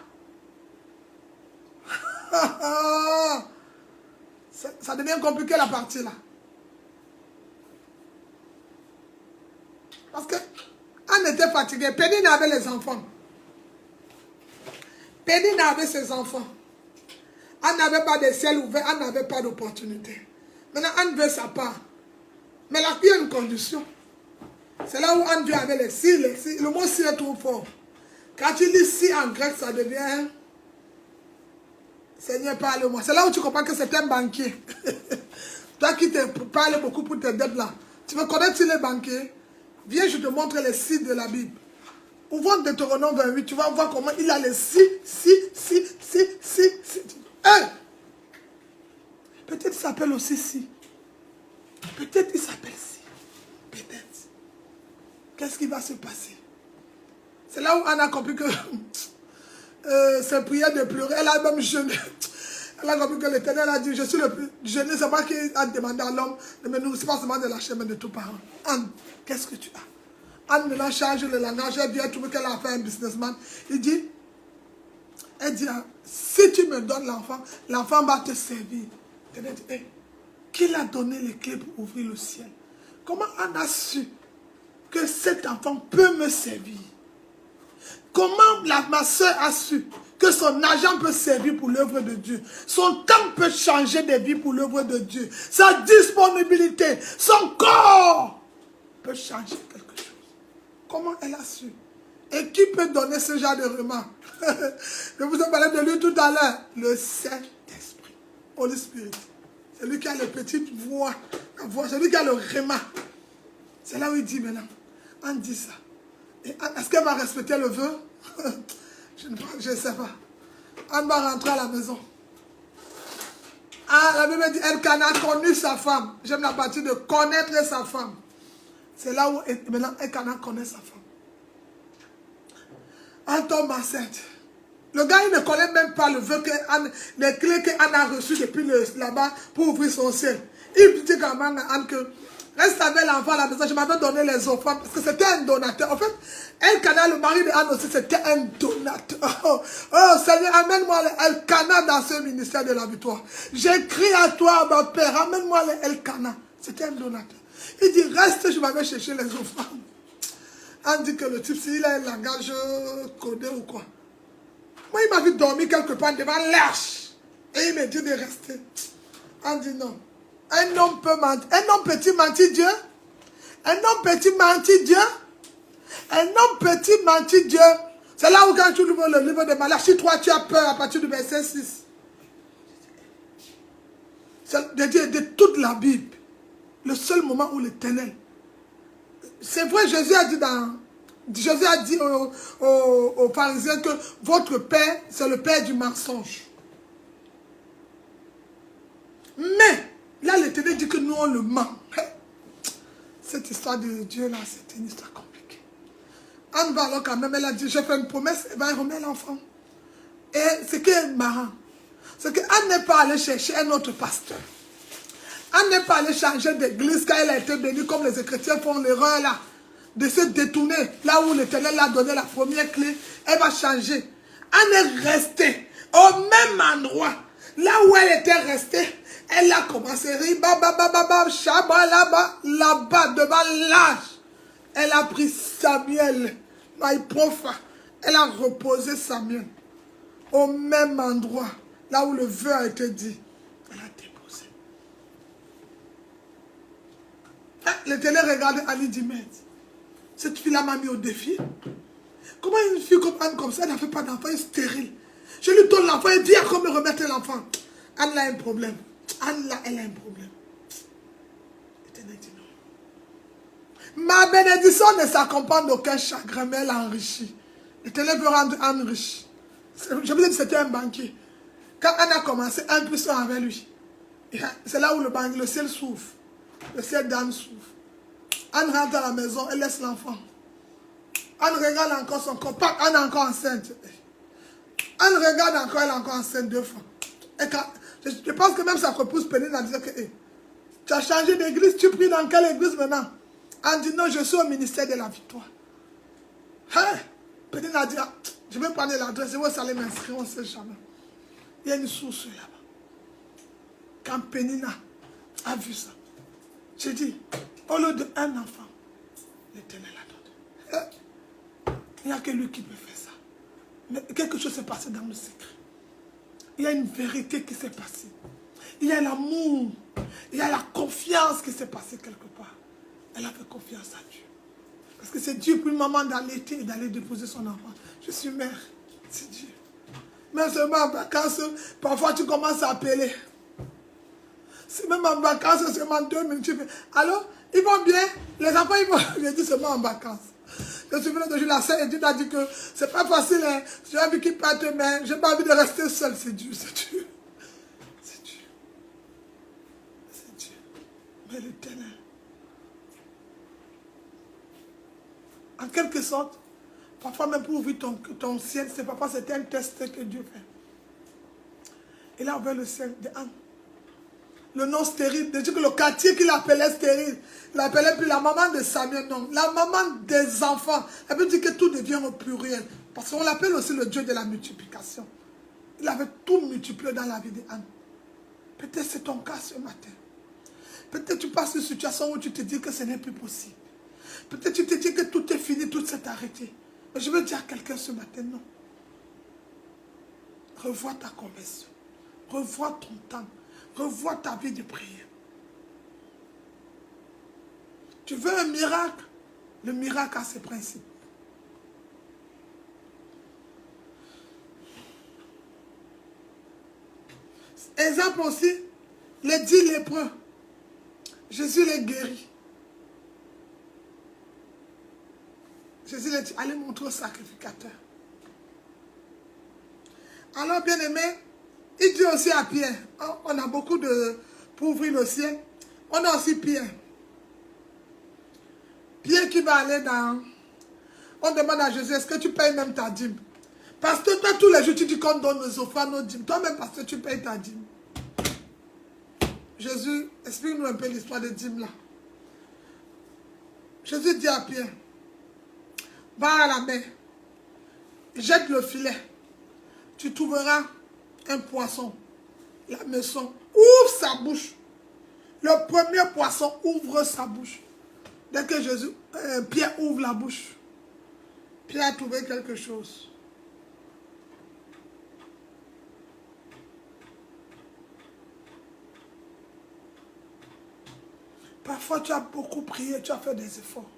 ça devient compliqué la partie là. Parce que Anne était fatiguée. Pédine avait les enfants. Pédine avait ses enfants. Anne n'avait pas de ciel ouvert, Anne n'avait pas d'opportunité. Maintenant, Anne veut sa part. Mais là, il y a une condition. C'est là où Anne Dieu avait les si. Le mot si est trop fort. Quand tu dis si en grec, ça devient Seigneur, parle-moi. C'est là où tu comprends que c'est un banquier. Toi qui te parles beaucoup pour tes dettes là. Tu veux connaître les banquiers? Viens, je te montre les si de la Bible. Ouvrons Deutéronome 28, tu vas voir comment il a les si. Hey! Peut-être il s'appelle aussi si. Peut-être il s'appelle si. Peut-être. Qu'est-ce qui va se passer? C'est là où Anne a compris que ses prières de pleurer, elle a même jeûné. Elle a compris que l'Éternel a dit, je suis le plus jeûné, c'est pas qu'il a demandé à l'homme de me nourrir, c'est pas seulement de la chair, mais de tout parent. Anne, qu'est-ce que tu as? Anne maintenant change le langage, elle vient trouver qu'elle a fait un businessman. Elle dit, si tu me donnes l'enfant, l'enfant va te servir. Elle dit, hey, qui l'a donné les clés pour ouvrir le ciel? Comment Anne a su que cet enfant peut me servir? Comment ma soeur a su que son argent peut servir pour l'œuvre de Dieu? Son temps peut changer de vie pour l'œuvre de Dieu. Sa disponibilité, son corps peut changer quelque chose. Comment elle a su? Et qui peut donner ce genre de remarques? Je vous ai parlé de lui tout à l'heure. Le Saint-Esprit. Holy Spirit. C'est lui qui a les petites voix. C'est lui qui a le remarque. C'est là où il dit maintenant. On dit ça. Est-ce qu'elle va respecter le vœu? Je ne sais pas. Anne va rentrer à la maison. Ah, la Bible dit, Elkana a connu sa femme. J'aime la partie de connaître sa femme. C'est là où maintenant Elkana connaît sa femme. Anne tombe enceinte. Le gars, il ne connaît même pas le vœu les clés qu'Anne a reçues depuis là-bas pour ouvrir son ciel. Il dit quand même à Anne que reste avec l'enfant à la maison. Je m'avais donné les offrandes parce que c'était un donateur. En fait, Elkana, le mari de Anne aussi, c'était un donateur. Oh Seigneur, amène-moi Elkana dans ce ministère de la victoire. J'écris à toi, mon Père, amène-moi Elkana. C'était un donateur. Il dit, reste, je m'avais chercher les offrandes. Anne dit que le type, s'il a un langage codé ou quoi. Moi, il m'a vu dormir quelque part devant l'arche. Et il me dit de rester. Anne dit non. Un homme peut mentir. Un homme peut-il mentir Dieu? Un homme peut-il mentir Dieu? Un homme peut-il mentir Dieu? C'est là où quand tu ouvres le livre de Malachie 3, tu as peur à partir du verset 6. De toute la Bible. Le seul moment où l'Éternel. C'est vrai, Jésus a dit aux pharisiens que votre père, c'est le père du mensonge. Mais, là, l'Éternel dit que nous, on le ment. Cette histoire de Dieu, là, c'est une histoire compliquée. Anne va alors quand même, elle a dit, j'ai fait une promesse, elle va remettre l'enfant. Et ce qui est marrant, c'est qu'Anne n'est pas allée chercher un autre pasteur. Anne n'est pas allée changer d'église quand elle a été bénie, comme les chrétiens font l'erreur là, de se détourner, là où l'Éternel a donné la première clé, elle va changer. Anne est restée au même endroit, là où elle était restée. Elle a commencé à rire, là-bas, devant l'âge. Elle a pris Samuel, my prophet. Elle a reposé Samuel au même endroit, là où le vœu a été dit. Elle a déposé. L'Éternel regarde Ali dit, mais cette fille-là m'a mis au défi. Comment une fille comme Anne, comme ça, elle n'a fait pas d'enfant, elle est stérile. Je lui donne l'enfant, elle dit à comment me remettre l'enfant. Anne a un problème. Anne, là, elle a un problème. L'Éternel dit non. Ma bénédiction ne s'accompagne d'aucun chagrin, mais elle enrichit. L'Éternel veut rendre Anne riche. Je vous ai dit c'était un banquier. Quand Anne a commencé, un plus un avec lui. C'est là où le ciel s'ouvre. Le ciel d'Anne s'ouvre. Anne rentre à la maison, elle laisse l'enfant. Anne regarde encore son corps. Anne est encore enceinte. Anne regarde encore, elle est encore enceinte 2 fois. Et quand, je pense que même sa repousse Pénine a dit que tu as changé d'église, tu pries dans quelle église maintenant? Anne dit non, je suis au ministère de la victoire. Hein? Pénine a dit, je vais prendre l'adresse, je vais aller m'inscrire, on ne sait jamais. Il y a une source là-bas. Quand Pénina a vu ça, j'ai dit, au lieu d'un enfant, l'Éternel a donné. Il n'y a que lui qui peut faire ça. Mais quelque chose s'est passé dans le secret. Il y a une vérité qui s'est passée. Il y a l'amour. Il y a la confiance qui s'est passée quelque part. Elle a fait confiance à Dieu. Parce que c'est Dieu pour une maman d'allaiter et d'aller déposer son enfant. Je suis mère. C'est Dieu. Même seulement en vacances, parfois tu commences à appeler. C'est même en vacances, c'est seulement 2 minutes. Alors, ils vont bien. Les enfants, ils vont. Je dis seulement en vacances. Je suis venu de la sœur et Dieu a dit que c'est pas facile. Hein. J'ai envie qu'ils partent, mais j'ai pas envie de rester seul. C'est Dieu, c'est Dieu. C'est Dieu. C'est Dieu. Mais l'Éternel. En quelque sorte, parfois même pour ouvrir ton ciel, c'est parfois c'était un test que Dieu fait. Il a ouvert le ciel de Anne. Le nom stérile, de dire que le quartier qu'il appelait stérile, il l'appelait plus la maman de Samuel, non, la maman des enfants. Elle veut dire que tout devient au pluriel. Parce qu'on l'appelle aussi le Dieu de la multiplication. Il avait tout multiplié dans la vie d'Anne. Peut-être c'est ton cas ce matin. Peut-être tu passes une situation où tu te dis que ce n'est plus possible. Peut-être tu te dis que tout est fini, tout s'est arrêté. Mais je veux dire à quelqu'un ce matin, non. Revois ta conversion. Revois ton temps. Revois ta vie de prière. Tu veux un miracle? Le miracle a ses principes. Exemple aussi, les 10 lépreux. Jésus les guérit. Jésus les dit, allez montrer au sacrificateur. Alors, bien aimé, il dit aussi à Pierre, on a beaucoup de... Pour ouvrir le ciel, on a aussi Pierre. Pierre qui va aller dans... On demande à Jésus, est-ce que tu payes même ta dîme? Parce que toi, tous les jours, tu dis qu'on donne nos offrandes, nos dîmes. Toi-même, parce que tu payes ta dîme. Jésus, explique-nous un peu l'histoire des dîmes là. Jésus dit à Pierre, va à la mer, jette le filet, tu trouveras un poisson, la maison, ouvre sa bouche. Le premier poisson ouvre sa bouche. Dès que Pierre ouvre la bouche, Pierre a trouvé quelque chose. Parfois, tu as beaucoup prié, tu as fait des efforts.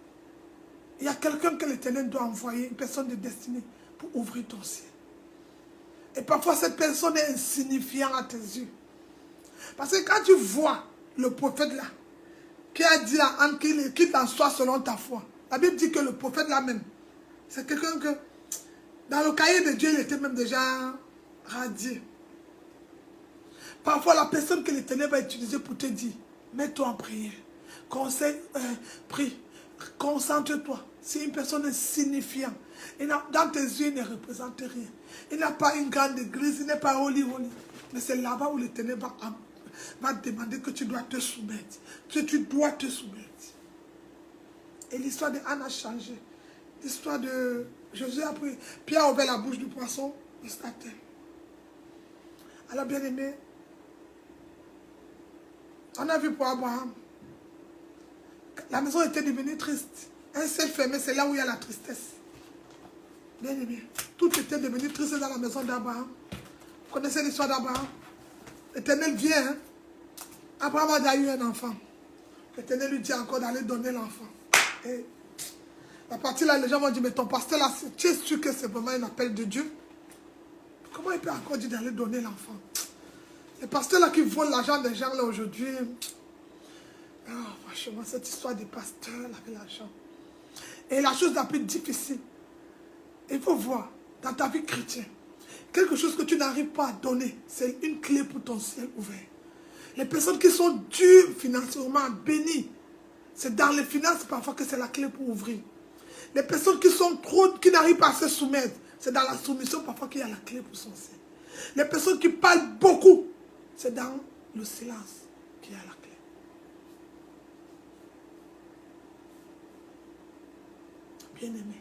Il y a quelqu'un que l'Éternel doit envoyer, une personne de destinée, pour ouvrir ton ciel. Et parfois, cette personne est insignifiante à tes yeux. Parce que quand tu vois le prophète là, qui a dit à Anne qu'il t'en soit selon ta foi, la Bible dit que le prophète là même, c'est quelqu'un que, dans le cahier de Dieu, il était même déjà radié. Parfois, la personne que l'Éternel va utiliser pour te dire, mets-toi en prière. Prie, concentre-toi. C'est une personne insignifiante. Dans tes yeux, il ne représente rien. Il n'a pas une grande église, il n'est pas holy. Mais c'est là-bas où l'Éternel va te demander que tu dois te soumettre. Que tu dois te soumettre. Et l'histoire de Anne a changé. L'histoire de Jésus a pris. Pierre a ouvert la bouche du poisson, il s'est atteint. Alors, bien aimé, on a vu pour Abraham. La maison était devenue triste. Un ciel fermé, c'est là où il y a la tristesse. Bien aimé, tout était devenu triste dans la maison d'Abraham. Vous connaissez l'histoire d'Abraham? L'Éternel vient. Abraham a déjà eu un enfant. L'Éternel lui dit encore d'aller donner l'enfant. Et à partir de là, les gens vont dire, mais ton pasteur là, tu es sûr que c'est vraiment un appel de Dieu? Comment il peut encore dire d'aller donner l'enfant? Les pasteurs là qui volent l'argent des gens là aujourd'hui. Oh, franchement, cette histoire des pasteurs là avec l'argent. Et la chose la plus difficile, il faut voir dans ta vie chrétienne, quelque chose que tu n'arrives pas à donner, c'est une clé pour ton ciel ouvert. Les personnes qui sont dures financièrement, bénies, c'est dans les finances parfois que c'est la clé pour ouvrir. Les personnes qui n'arrivent pas à se soumettre, c'est dans la soumission parfois qu'il y a la clé pour son ciel. Les personnes qui parlent beaucoup, c'est dans le silence qu'il y a la clé. Bien-aimé,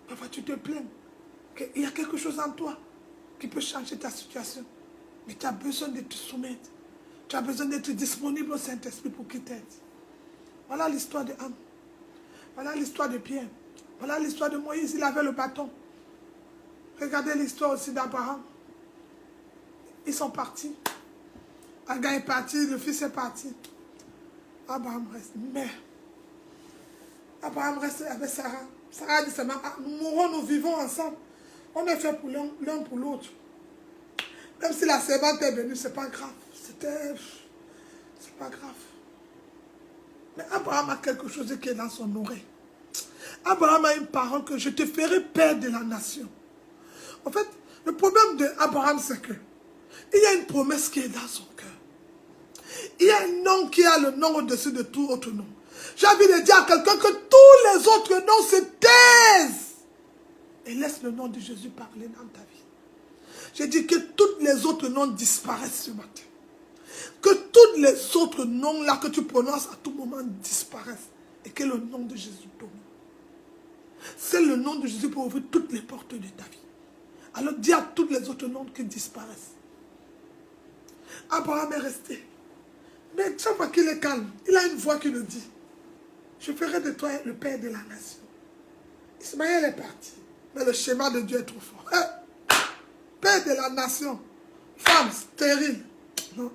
parfois tu te plains qu'il y a quelque chose en toi qui peut changer ta situation. Mais tu as besoin de te soumettre. Tu as besoin d'être disponible au Saint-Esprit pour qu'il t'aide. Voilà l'histoire de Anne. Voilà l'histoire de Pierre. Voilà l'histoire de Moïse. Il avait le bâton. Regardez l'histoire aussi d'Abraham. Ils sont partis. Agar est parti, le fils est parti. Abraham reste. Mais Abraham reste avec Sarah. Sarah a dit seulement, nous mourrons, nous vivons ensemble. On est fait pour l'un pour l'autre. Même si la servante est venue, c'est pas grave. C'est pas grave. Mais Abraham a quelque chose qui est dans son oreille. Abraham a une parole que je te ferai père de la nation. En fait, le problème d'Abraham, c'est que il y a une promesse qui est dans son cœur. Il y a un nom qui a le nom au-dessus de tout autre nom. J'ai envie de dire à quelqu'un que tous les autres noms se taisent. Et laisse le nom de Jésus parler dans ta vie. J'ai dit que tous les autres noms disparaissent ce matin. Que tous les autres noms là que tu prononces à tout moment disparaissent. Et que le nom de Jésus domine. C'est le nom de Jésus pour ouvrir toutes les portes de ta vie. Alors dis à tous les autres noms qui disparaissent. Abraham est resté. Mais chaque fois qu'il est calme, il a une voix qui le dit. Je ferai de toi le père de la nation. Ismaël est parti. Mais le schéma de Dieu est trop fort. Père de la nation. Femme stérile. Non.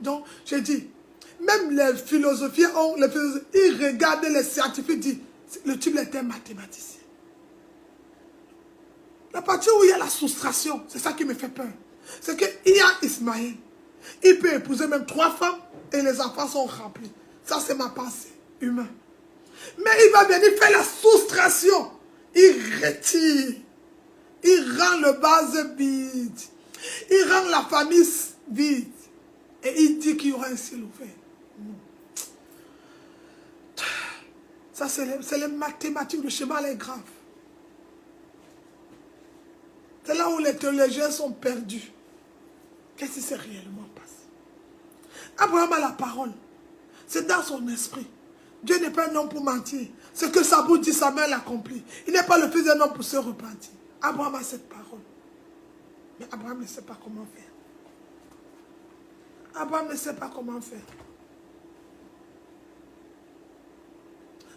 Donc, j'ai dit, même les philosophies, ils regardent les scientifiques, ils disent, le type était mathématicien. La partie où il y a la soustraction, c'est ça qui me fait peur. C'est qu'il y a Ismaël. Il peut épouser même 3 femmes et les enfants sont remplis. Ça, c'est ma pensée humaine. Mais il va venir faire la soustraction. Il retire. Il rend le vase vide. Il rend la famille vide. Et il dit qu'il y aura un ciel ouvert. Ça, c'est les mathématiques, le schéma elle est grave. C'est là où les théologiens sont perdus. Qu'est-ce qui s'est réellement passé? Abraham a la parole. C'est dans son esprit. Dieu n'est pas un homme pour mentir. Ce que sa bouche dit, sa main l'accomplit. Il n'est pas le fils d'un homme pour se repentir. Abraham a cette parole. Mais Abraham ne sait pas comment faire. Abraham ne sait pas comment faire.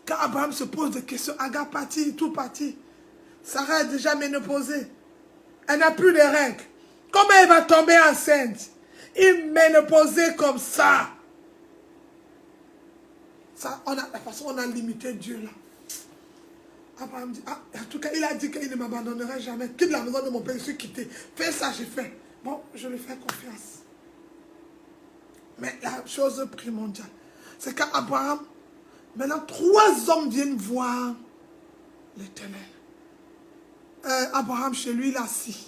Quand Abraham se pose des questions, Agar partit, tout parti. Sarah est déjà ménopausée. Elle n'a plus de règles. Comment elle va tomber enceinte? Il ménopausée comme ça. La façon dont on a limité Dieu là. Abraham dit, en tout cas, il a dit qu'il ne m'abandonnerait jamais. Quitte la maison de mon père, je suis quitté. Fais ça, j'ai fait. Bon, je lui fais confiance. Mais la chose primordiale, c'est qu'Abraham, maintenant, 3 hommes viennent voir l'Éternel. Abraham, chez lui, il est assis.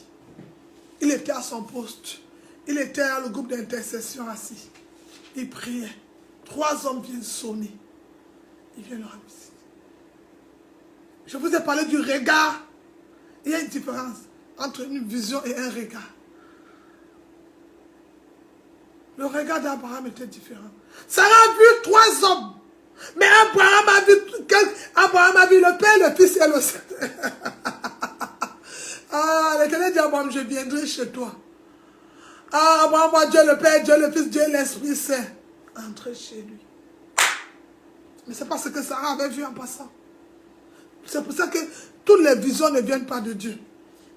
Il était à son poste. Il était à le groupe d'intercession assis. Il priait. 3 hommes viennent sonner. Ils viennent leur visiter. Je vous ai parlé du regard. Il y a une différence entre une vision et un regard. Le regard d'Abraham était différent. Sarah a vu 3 hommes. Mais Abraham a vu le Père, le Fils et le Saint. L'Éternel dit à Abraham, je viendrai chez toi. Abraham voit Dieu le Père, Dieu le Fils, Dieu l'Esprit Saint. Entrez chez lui. Mais c'est pas ce que Sarah avait vu en passant. C'est pour ça que toutes les visions ne viennent pas de Dieu.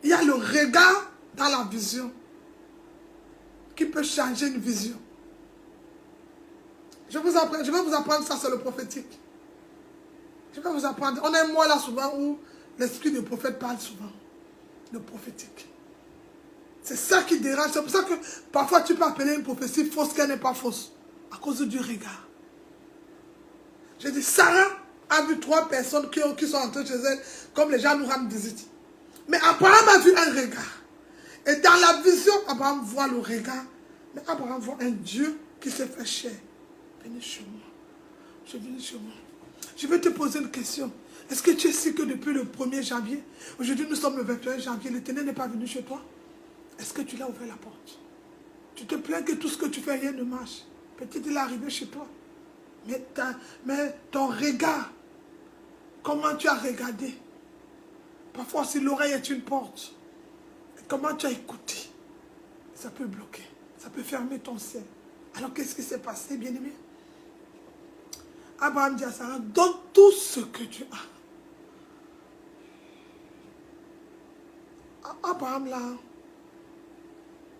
Il y a le regard dans la vision qui peut changer une vision. Je vais vous apprendre ça, c'est le prophétique. Je vais vous apprendre. On a un mois là souvent où l'esprit du prophète parle souvent. Le prophétique. C'est ça qui dérange. C'est pour ça que parfois tu peux appeler une prophétie fausse qu'elle n'est pas fausse. À cause du regard. J'ai dit, Sarah a vu 3 personnes qui sont entrées chez elle, comme les gens nous rendent visite. Mais Abraham a vu un regard. Et dans la vision, Abraham voit le regard. Mais Abraham voit un Dieu qui s'est fait chair. Venez chez moi. Je viens chez moi. Je vais te poser une question. Est-ce que tu sais que depuis le 1er janvier, aujourd'hui nous sommes le 21 janvier, l'Éternel n'est pas venu chez toi? Est-ce que tu l'as ouvert la porte? Tu te plains que tout ce que tu fais, rien ne marche. Peut-être il est arrivé chez toi. Mais ton regard, comment tu as regardé? Parfois, si l'oreille est une porte, comment tu as écouté? Ça peut bloquer, ça peut fermer ton ciel. Alors qu'est-ce qui s'est passé, bien-aimé? Abraham dit à Sarah, donne tout ce que tu as. Abraham là,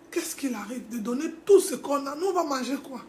qu'est-ce qu'il arrive de donner tout ce qu'on a? Nous on va manger quoi?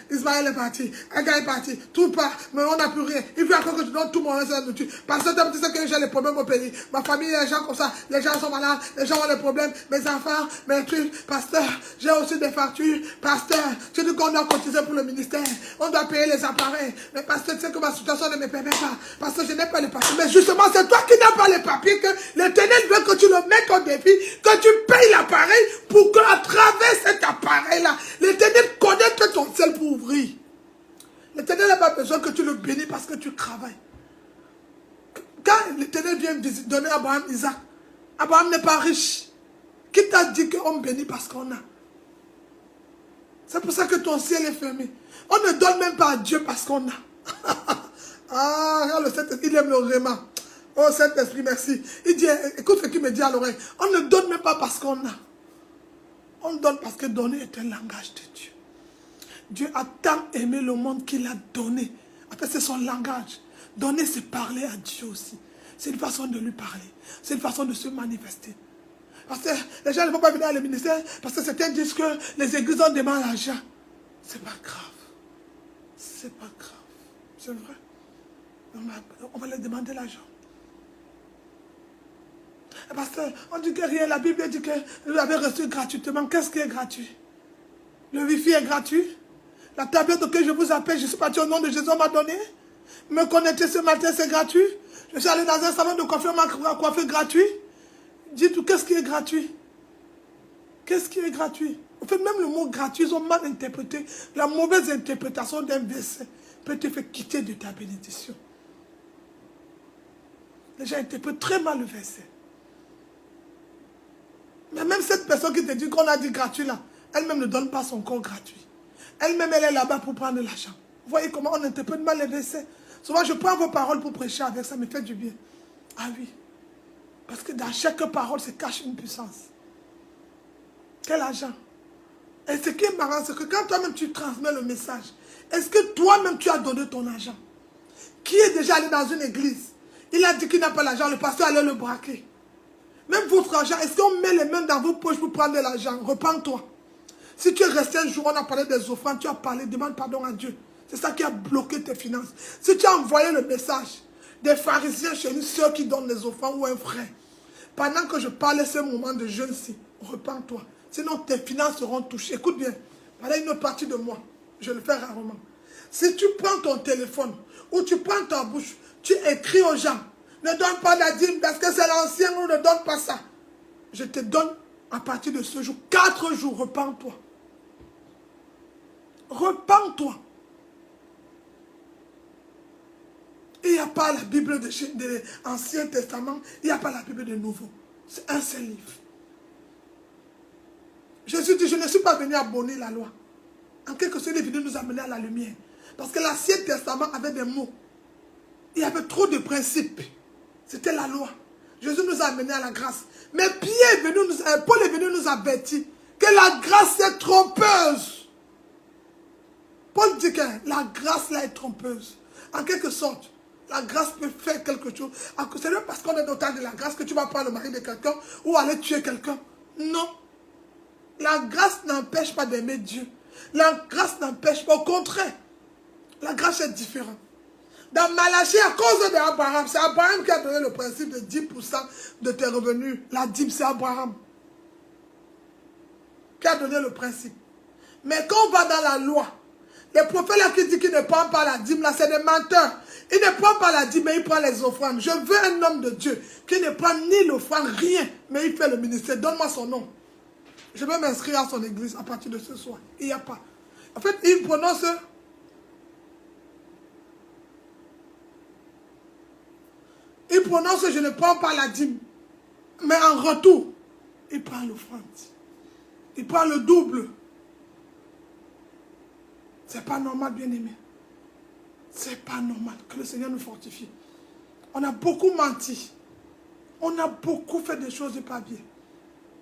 Ismaël est parti, Agar est parti, tout part, mais on n'a plus rien. Il faut encore que tu donnes tout mon reste à nous tuer. Parce que tu sais que j'ai les problèmes au pays. Ma famille, les gens comme ça, les gens sont malades, les gens ont des problèmes, mes enfants, mes trucs, pasteur, j'ai aussi des factures, pasteur, tu dis qu'on doit cotiser pour le ministère, on doit payer les appareils, mais pasteur, tu sais que ma situation ne me permet pas, parce que je n'ai pas les papiers. Mais justement, c'est toi qui n'as pas les papiers que l'Éternel veut que tu le mettes au défi, que tu payes l'appareil pour qu'à travers cet appareil-là, l'Éternel connaît que ton ciel pour ouvrir. L'Éternel n'a pas besoin que tu le bénis parce que tu travailles. Quand l'Éternel vient donner à Abraham Isaac, Abraham n'est pas riche. Qui t'a dit qu'on bénit parce qu'on a? C'est pour ça que ton ciel est fermé. On ne donne même pas à Dieu parce qu'on a. Regarde le Saint-Esprit, il aime le réma. Oh Saint-Esprit, merci. Il dit, écoute ce qu'il me dit à l'oreille. On ne donne même pas parce qu'on a. On donne parce que donner est un langage de Dieu. Dieu a tant aimé le monde qu'il a donné. Après, c'est son langage. Donner, c'est parler à Dieu aussi. C'est une façon de lui parler. C'est une façon de se manifester. Parce que les gens ne vont pas venir à le ministère parce que certains disent que les églises ont demandé l'argent. C'est pas grave. C'est pas grave. C'est vrai. On va leur demander l'argent. Parce qu'on dit que rien, la Bible dit que vous avez reçu gratuitement. Qu'est-ce qui est gratuit? Le wifi est gratuit. La tablette que je vous appelle, je suis parti au nom de Jésus, on m'a donné. Me connecter ce matin, c'est gratuit. Je suis allé dans un salon de coiffure, on m'a coiffé gratuit. Dites-vous, qu'est-ce qui est gratuit? Qu'est-ce qui est gratuit? En fait, même le mot gratuit, ils ont mal interprété. La mauvaise interprétation d'un verset. peut te faire quitter de ta bénédiction. Les gens interprètent très mal le verset. Mais même cette personne qui te dit qu'on a dit gratuit là, elle-même ne donne pas son corps gratuit. Elle-même, elle est là-bas pour prendre l'argent. Vous voyez comment on interprète mal les versets. Souvent, je prends vos paroles pour prêcher avec ça, me fait du bien. Ah oui. Parce que dans chaque parole se cache une puissance. Quel argent? Et ce qui est marrant, c'est que quand toi-même tu transmets le message, est-ce que toi-même tu as donné ton argent? Qui est déjà allé dans une église? Il a dit qu'il n'a pas l'argent, le pasteur allait le braquer. Même votre argent, est-ce qu'on met les mains dans vos poches pour prendre de l'argent? Repends-toi. Si tu es resté un jour, on a parlé des offrandes, tu as parlé, demande pardon à Dieu. C'est ça qui a bloqué tes finances. Si tu as envoyé le message des pharisiens chez nous, ceux qui donnent les offrandes ou un frère, pendant que je parlais ce moment de jeûne-ci, repends-toi. Sinon tes finances seront touchées. Écoute bien, voilà une autre partie de moi. Je le fais rarement. Si tu prends ton téléphone ou tu prends ta bouche, tu écris aux gens, ne donne pas la dîme parce que c'est l'ancien, on ne donne pas ça. Je te donne à partir de ce jour, 4 jours, repends-toi. Repends-toi. Il n'y a pas la Bible de l'Ancien Testament, il n'y a pas la Bible de Nouveau. C'est un seul livre. Jésus dit, je ne suis pas venu abolir la loi. En quelque sorte, il est venu nous amener à la lumière. Parce que l'Ancien Testament avait des mots. Il y avait trop de principes. C'était la loi. Jésus nous a amenés à la grâce. Mais Paul est venu nous avertir que la grâce est trompeuse. Paul dit que la grâce là est trompeuse. En quelque sorte, la grâce peut faire quelque chose. C'est pas parce qu'on est dans le temps de la grâce que tu vas prendre le mari de quelqu'un ou aller tuer quelqu'un. Non. La grâce n'empêche pas d'aimer Dieu. La grâce n'empêche pas, au contraire. La grâce est différente. Dans Malachie, à cause d'Abraham, c'est Abraham qui a donné le principe de 10% de tes revenus. La dîme, c'est Abraham qui a donné le principe. Mais quand on va dans la loi, les prophètes là qui disent qu'ils ne prennent pas la dîme, là, c'est des menteurs. Ils ne prennent pas la dîme, mais ils prennent les offrandes. Je veux un homme de Dieu qui ne prend ni l'offrande, rien, mais il fait le ministère. Donne-moi son nom. Je vais m'inscrire à son église à partir de ce soir. Il n'y a pas. En fait, il prononce... Il prononce, je ne prends pas la dîme. Mais en retour, il prend l'offrande. Il prend le double. C'est pas normal, bien-aimé. C'est pas normal que le Seigneur nous fortifie. On a beaucoup menti. On a beaucoup fait des choses de pas bien.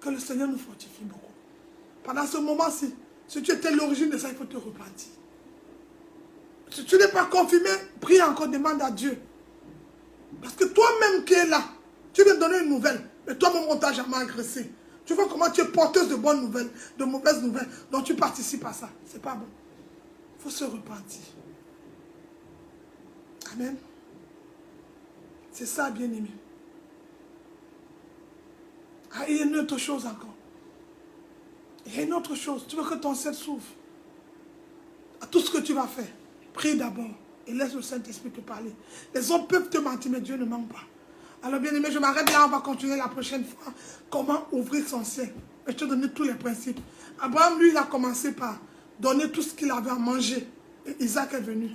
Que le Seigneur nous fortifie beaucoup. Pendant ce moment-ci, si tu étais l'origine de ça, il faut te repentir. Si tu n'es pas confirmé, prie encore, demande à Dieu. Parce que toi-même qui es là, tu viens donner une nouvelle, mais toi-même on t'a jamais agressé. Tu vois comment tu es porteuse de bonnes nouvelles, de mauvaises nouvelles, donc tu participes à ça. C'est pas bon. Il faut se repentir. Amen. C'est ça, bien-aimé. Ah, il y a une autre chose encore. Il y a une autre chose. Tu veux que ton ciel s'ouvre. À tout ce que tu vas faire, prie d'abord. Et laisse le Saint-Esprit te parler. Les hommes peuvent te mentir, mais Dieu ne ment pas. Alors bien aimé, je m'arrête là, on va continuer la prochaine fois. Comment ouvrir son ciel. Et je te donne tous les principes. Abraham, lui, il a commencé par donner tout ce qu'il avait à manger. Et Isaac est venu.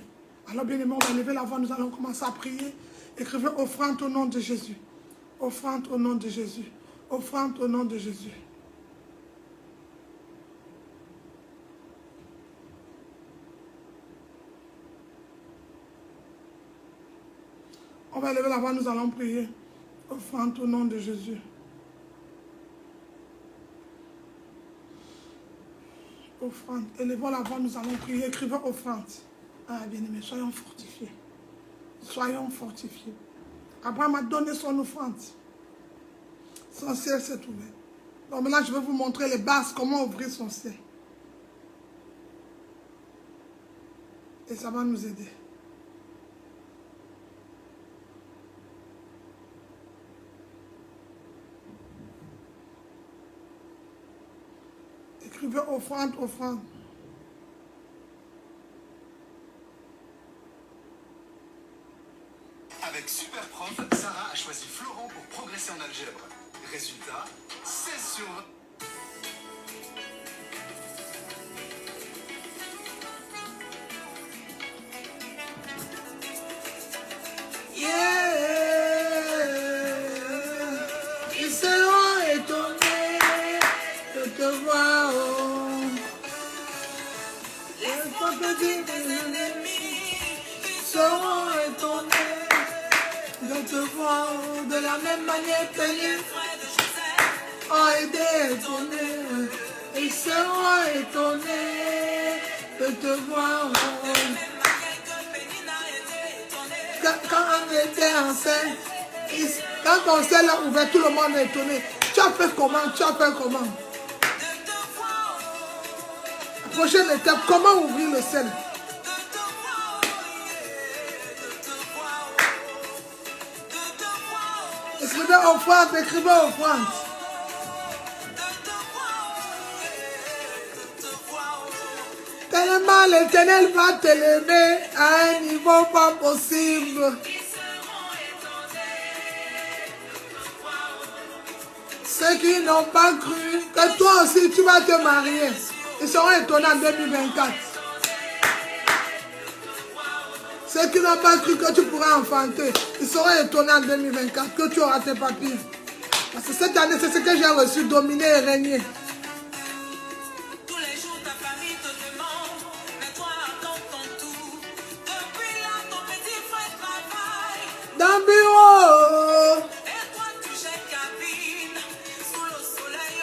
Alors bien aimé, on va lever la voix, nous allons commencer à prier. Écrivez offrande au nom de Jésus. Offrande au nom de Jésus. Offrande au nom de Jésus. On va lever la voix, nous allons prier. Offrande au nom de Jésus. Offrande. Élevons la voix, nous allons prier. Écrivons offrande. Ah, bien-aimés, soyons fortifiés. Soyons fortifiés. Abraham a donné son offrande. Son ciel s'est ouvert. Donc maintenant, je vais vous montrer les bases, comment ouvrir son ciel. Et ça va nous aider. Écrivez offrande, offrande. Avec Superprof, Sarah a choisi Florent pour progresser en algèbre. Résultat, 16 sur 20. voir. Oh. Laisse-moi te dire, mes ennemis seront étonnés de te voir de la même manière que les frères de Joseph ont été étonnés. Ils seront étonnés de te voir. Quand on était enceinte, quand ton ciel a ouvert, tout le monde est étonné. Tu as fait comment? Tu as fait comment? La prochaine étape, comment ouvrir le ciel? Écrivez offrande, écrivez offrande. Tellement l'Éternel va t'élever à un niveau pas possible. Ceux qui n'ont pas cru que toi aussi tu vas te marier, ils seront étonnés en 2024. Ceux qui n'ont pas cru que tu pourras enfanter, ils seront étonnés en 2024 que tu auras tes papiers. Parce que cette année, c'est ce que j'ai reçu, dominer et régner. Dans le bureau. Et toi tu jettes cabine sous le soleil.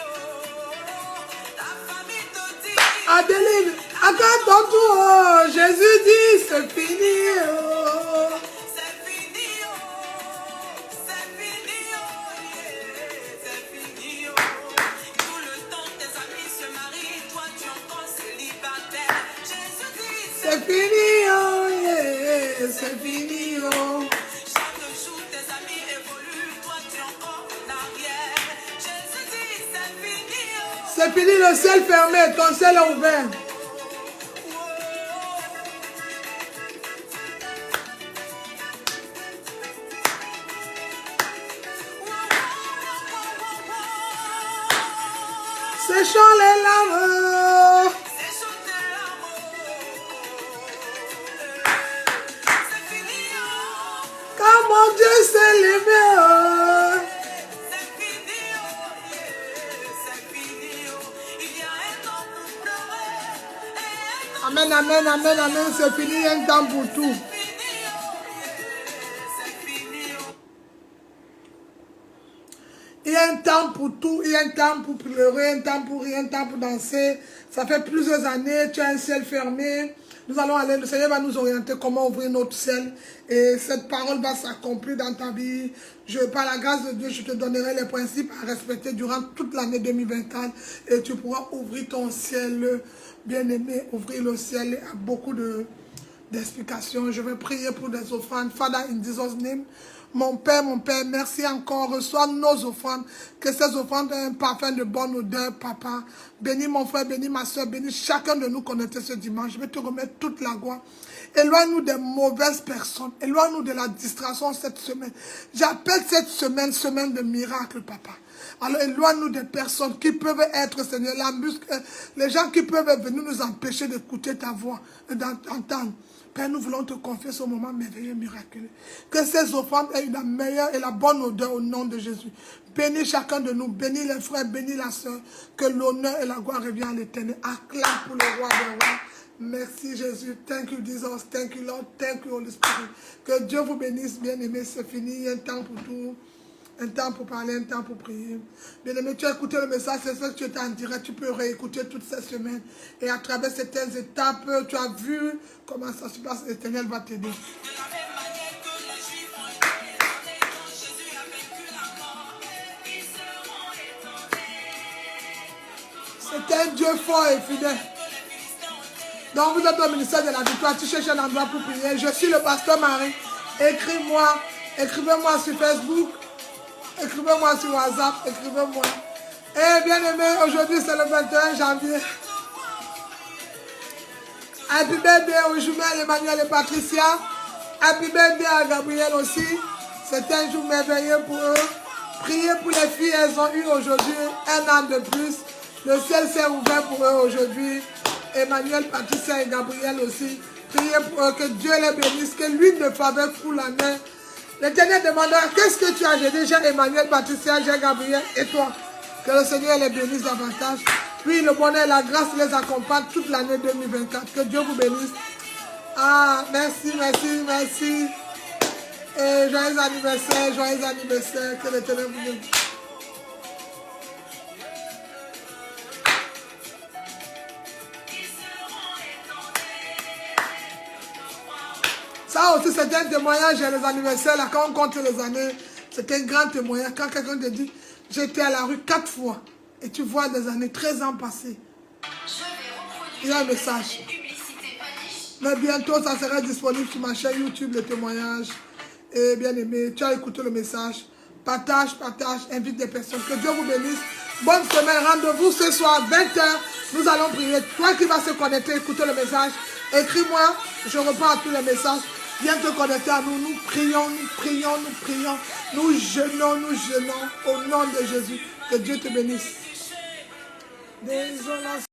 Ta famille te dit. Adeline, accorde ton tour. Jésus dit c'est fini. C'est fini. C'est fini. C'est fini. Tout le temps tes amis se marient. Toi tu es encore célibataire. Jésus dit c'est fini. C'est fini. C'est fini, le ciel fermé, ton ciel est ouvert. Séchons les larmes. Quand mon Dieu s'est levé. Amen, amen, amen, amen, c'est fini, il y a un temps pour tout. Il y a un temps pour tout, il y a un temps pour pleurer, un temps pour rire, un temps pour danser. Ça fait plusieurs années, tu as un ciel fermé. Nous allons aller, le Seigneur va nous orienter comment ouvrir notre ciel. Et cette parole va s'accomplir dans ta vie. Par la grâce de Dieu, je te donnerai les principes à respecter durant toute l'année 2024. Et tu pourras ouvrir ton ciel, bien-aimé, ouvrir le ciel à beaucoup d'explications. Je vais prier pour des offrandes. Father, in Jesus' name. Mon Père, merci encore. Reçois nos offrandes. Que ces offrandes aient un parfum de bonne odeur, Papa. Bénis mon frère, bénis ma soeur, bénis chacun de nous connectés ce dimanche. Je vais te remettre toute la gloire. Éloigne-nous des mauvaises personnes. Éloigne-nous de la distraction cette semaine. J'appelle cette semaine, semaine de miracle, Papa. Alors éloigne-nous des personnes qui peuvent être, Seigneur, les gens qui peuvent venir nous empêcher d'écouter ta voix, d'entendre. Père, nous voulons te confier ce moment merveilleux, miraculeux. Que ces offrandes aient la meilleure et la bonne odeur au nom de Jésus. Bénis chacun de nous, bénis les frères, bénis la sœur. Que l'honneur et la gloire reviennent à l'Éternel. Acclame pour le roi des rois. Merci Jésus. Thank you Jesus. Thank you Lord. Thank you Holy Spirit. Que Dieu vous bénisse, bien-aimés. C'est fini. Il y a un temps pour tout. Un temps pour parler, un temps pour prier. Bien-aimé, tu as écouté le message, c'est ça que tu étais en direct. Tu peux réécouter toutes ces semaines. Et à travers certaines étapes, tu as vu comment ça se passe. L'Éternel va t'aider. C'est un Dieu fort et fidèle. Donc vous êtes au ministère de la victoire. Tu cherches un endroit pour prier. Je suis le pasteur Marie. Écris-moi. Écrivez-moi sur Facebook. Écrivez-moi sur WhatsApp, écrivez-moi. Eh bien aimé, aujourd'hui c'est le 21 janvier. Happy birthday aux jumelles Emmanuel et Patricia. Happy birthday à Gabriel aussi. C'est un jour merveilleux pour eux. Priez pour les filles, elles ont eu aujourd'hui un an de plus. Le ciel s'est ouvert pour eux aujourd'hui. Emmanuel, Patricia et Gabriel aussi. Priez pour eux, que Dieu les bénisse, que l'huile de faveur coule la main. L'Éternel demandera, qu'est-ce que tu as? J'ai déjà Emmanuel, Patricia, j'ai Gabriel et toi. Que le Seigneur les bénisse davantage. Puis le bonheur et la grâce les accompagnent toute l'année 2024. Que Dieu vous bénisse. Ah, merci, merci, merci. Et joyeux anniversaire, joyeux anniversaire. Que l'Éternel vous bénisse. Ça aussi, c'est un témoignage, les anniversaires, là, quand on compte les années, c'est un grand témoignage. Quand quelqu'un te dit, j'étais à la rue 4 fois, et tu vois des années, 13 ans passés. Il y a un message. Mais bientôt, ça sera disponible sur ma chaîne YouTube, le témoignage. Et bien aimé, tu as écouté le message. Partage, partage, invite des personnes. Que Dieu vous bénisse. Bonne semaine, rendez-vous ce soir, 20h. Nous allons prier. Toi qui vas se connecter, écouter le message, écris-moi, je reprends tous les messages. Viens te connecter à nous. Nous prions, nous prions, nous prions. Nous jeûnons au nom de Jésus. Que Dieu te bénisse. Désolation.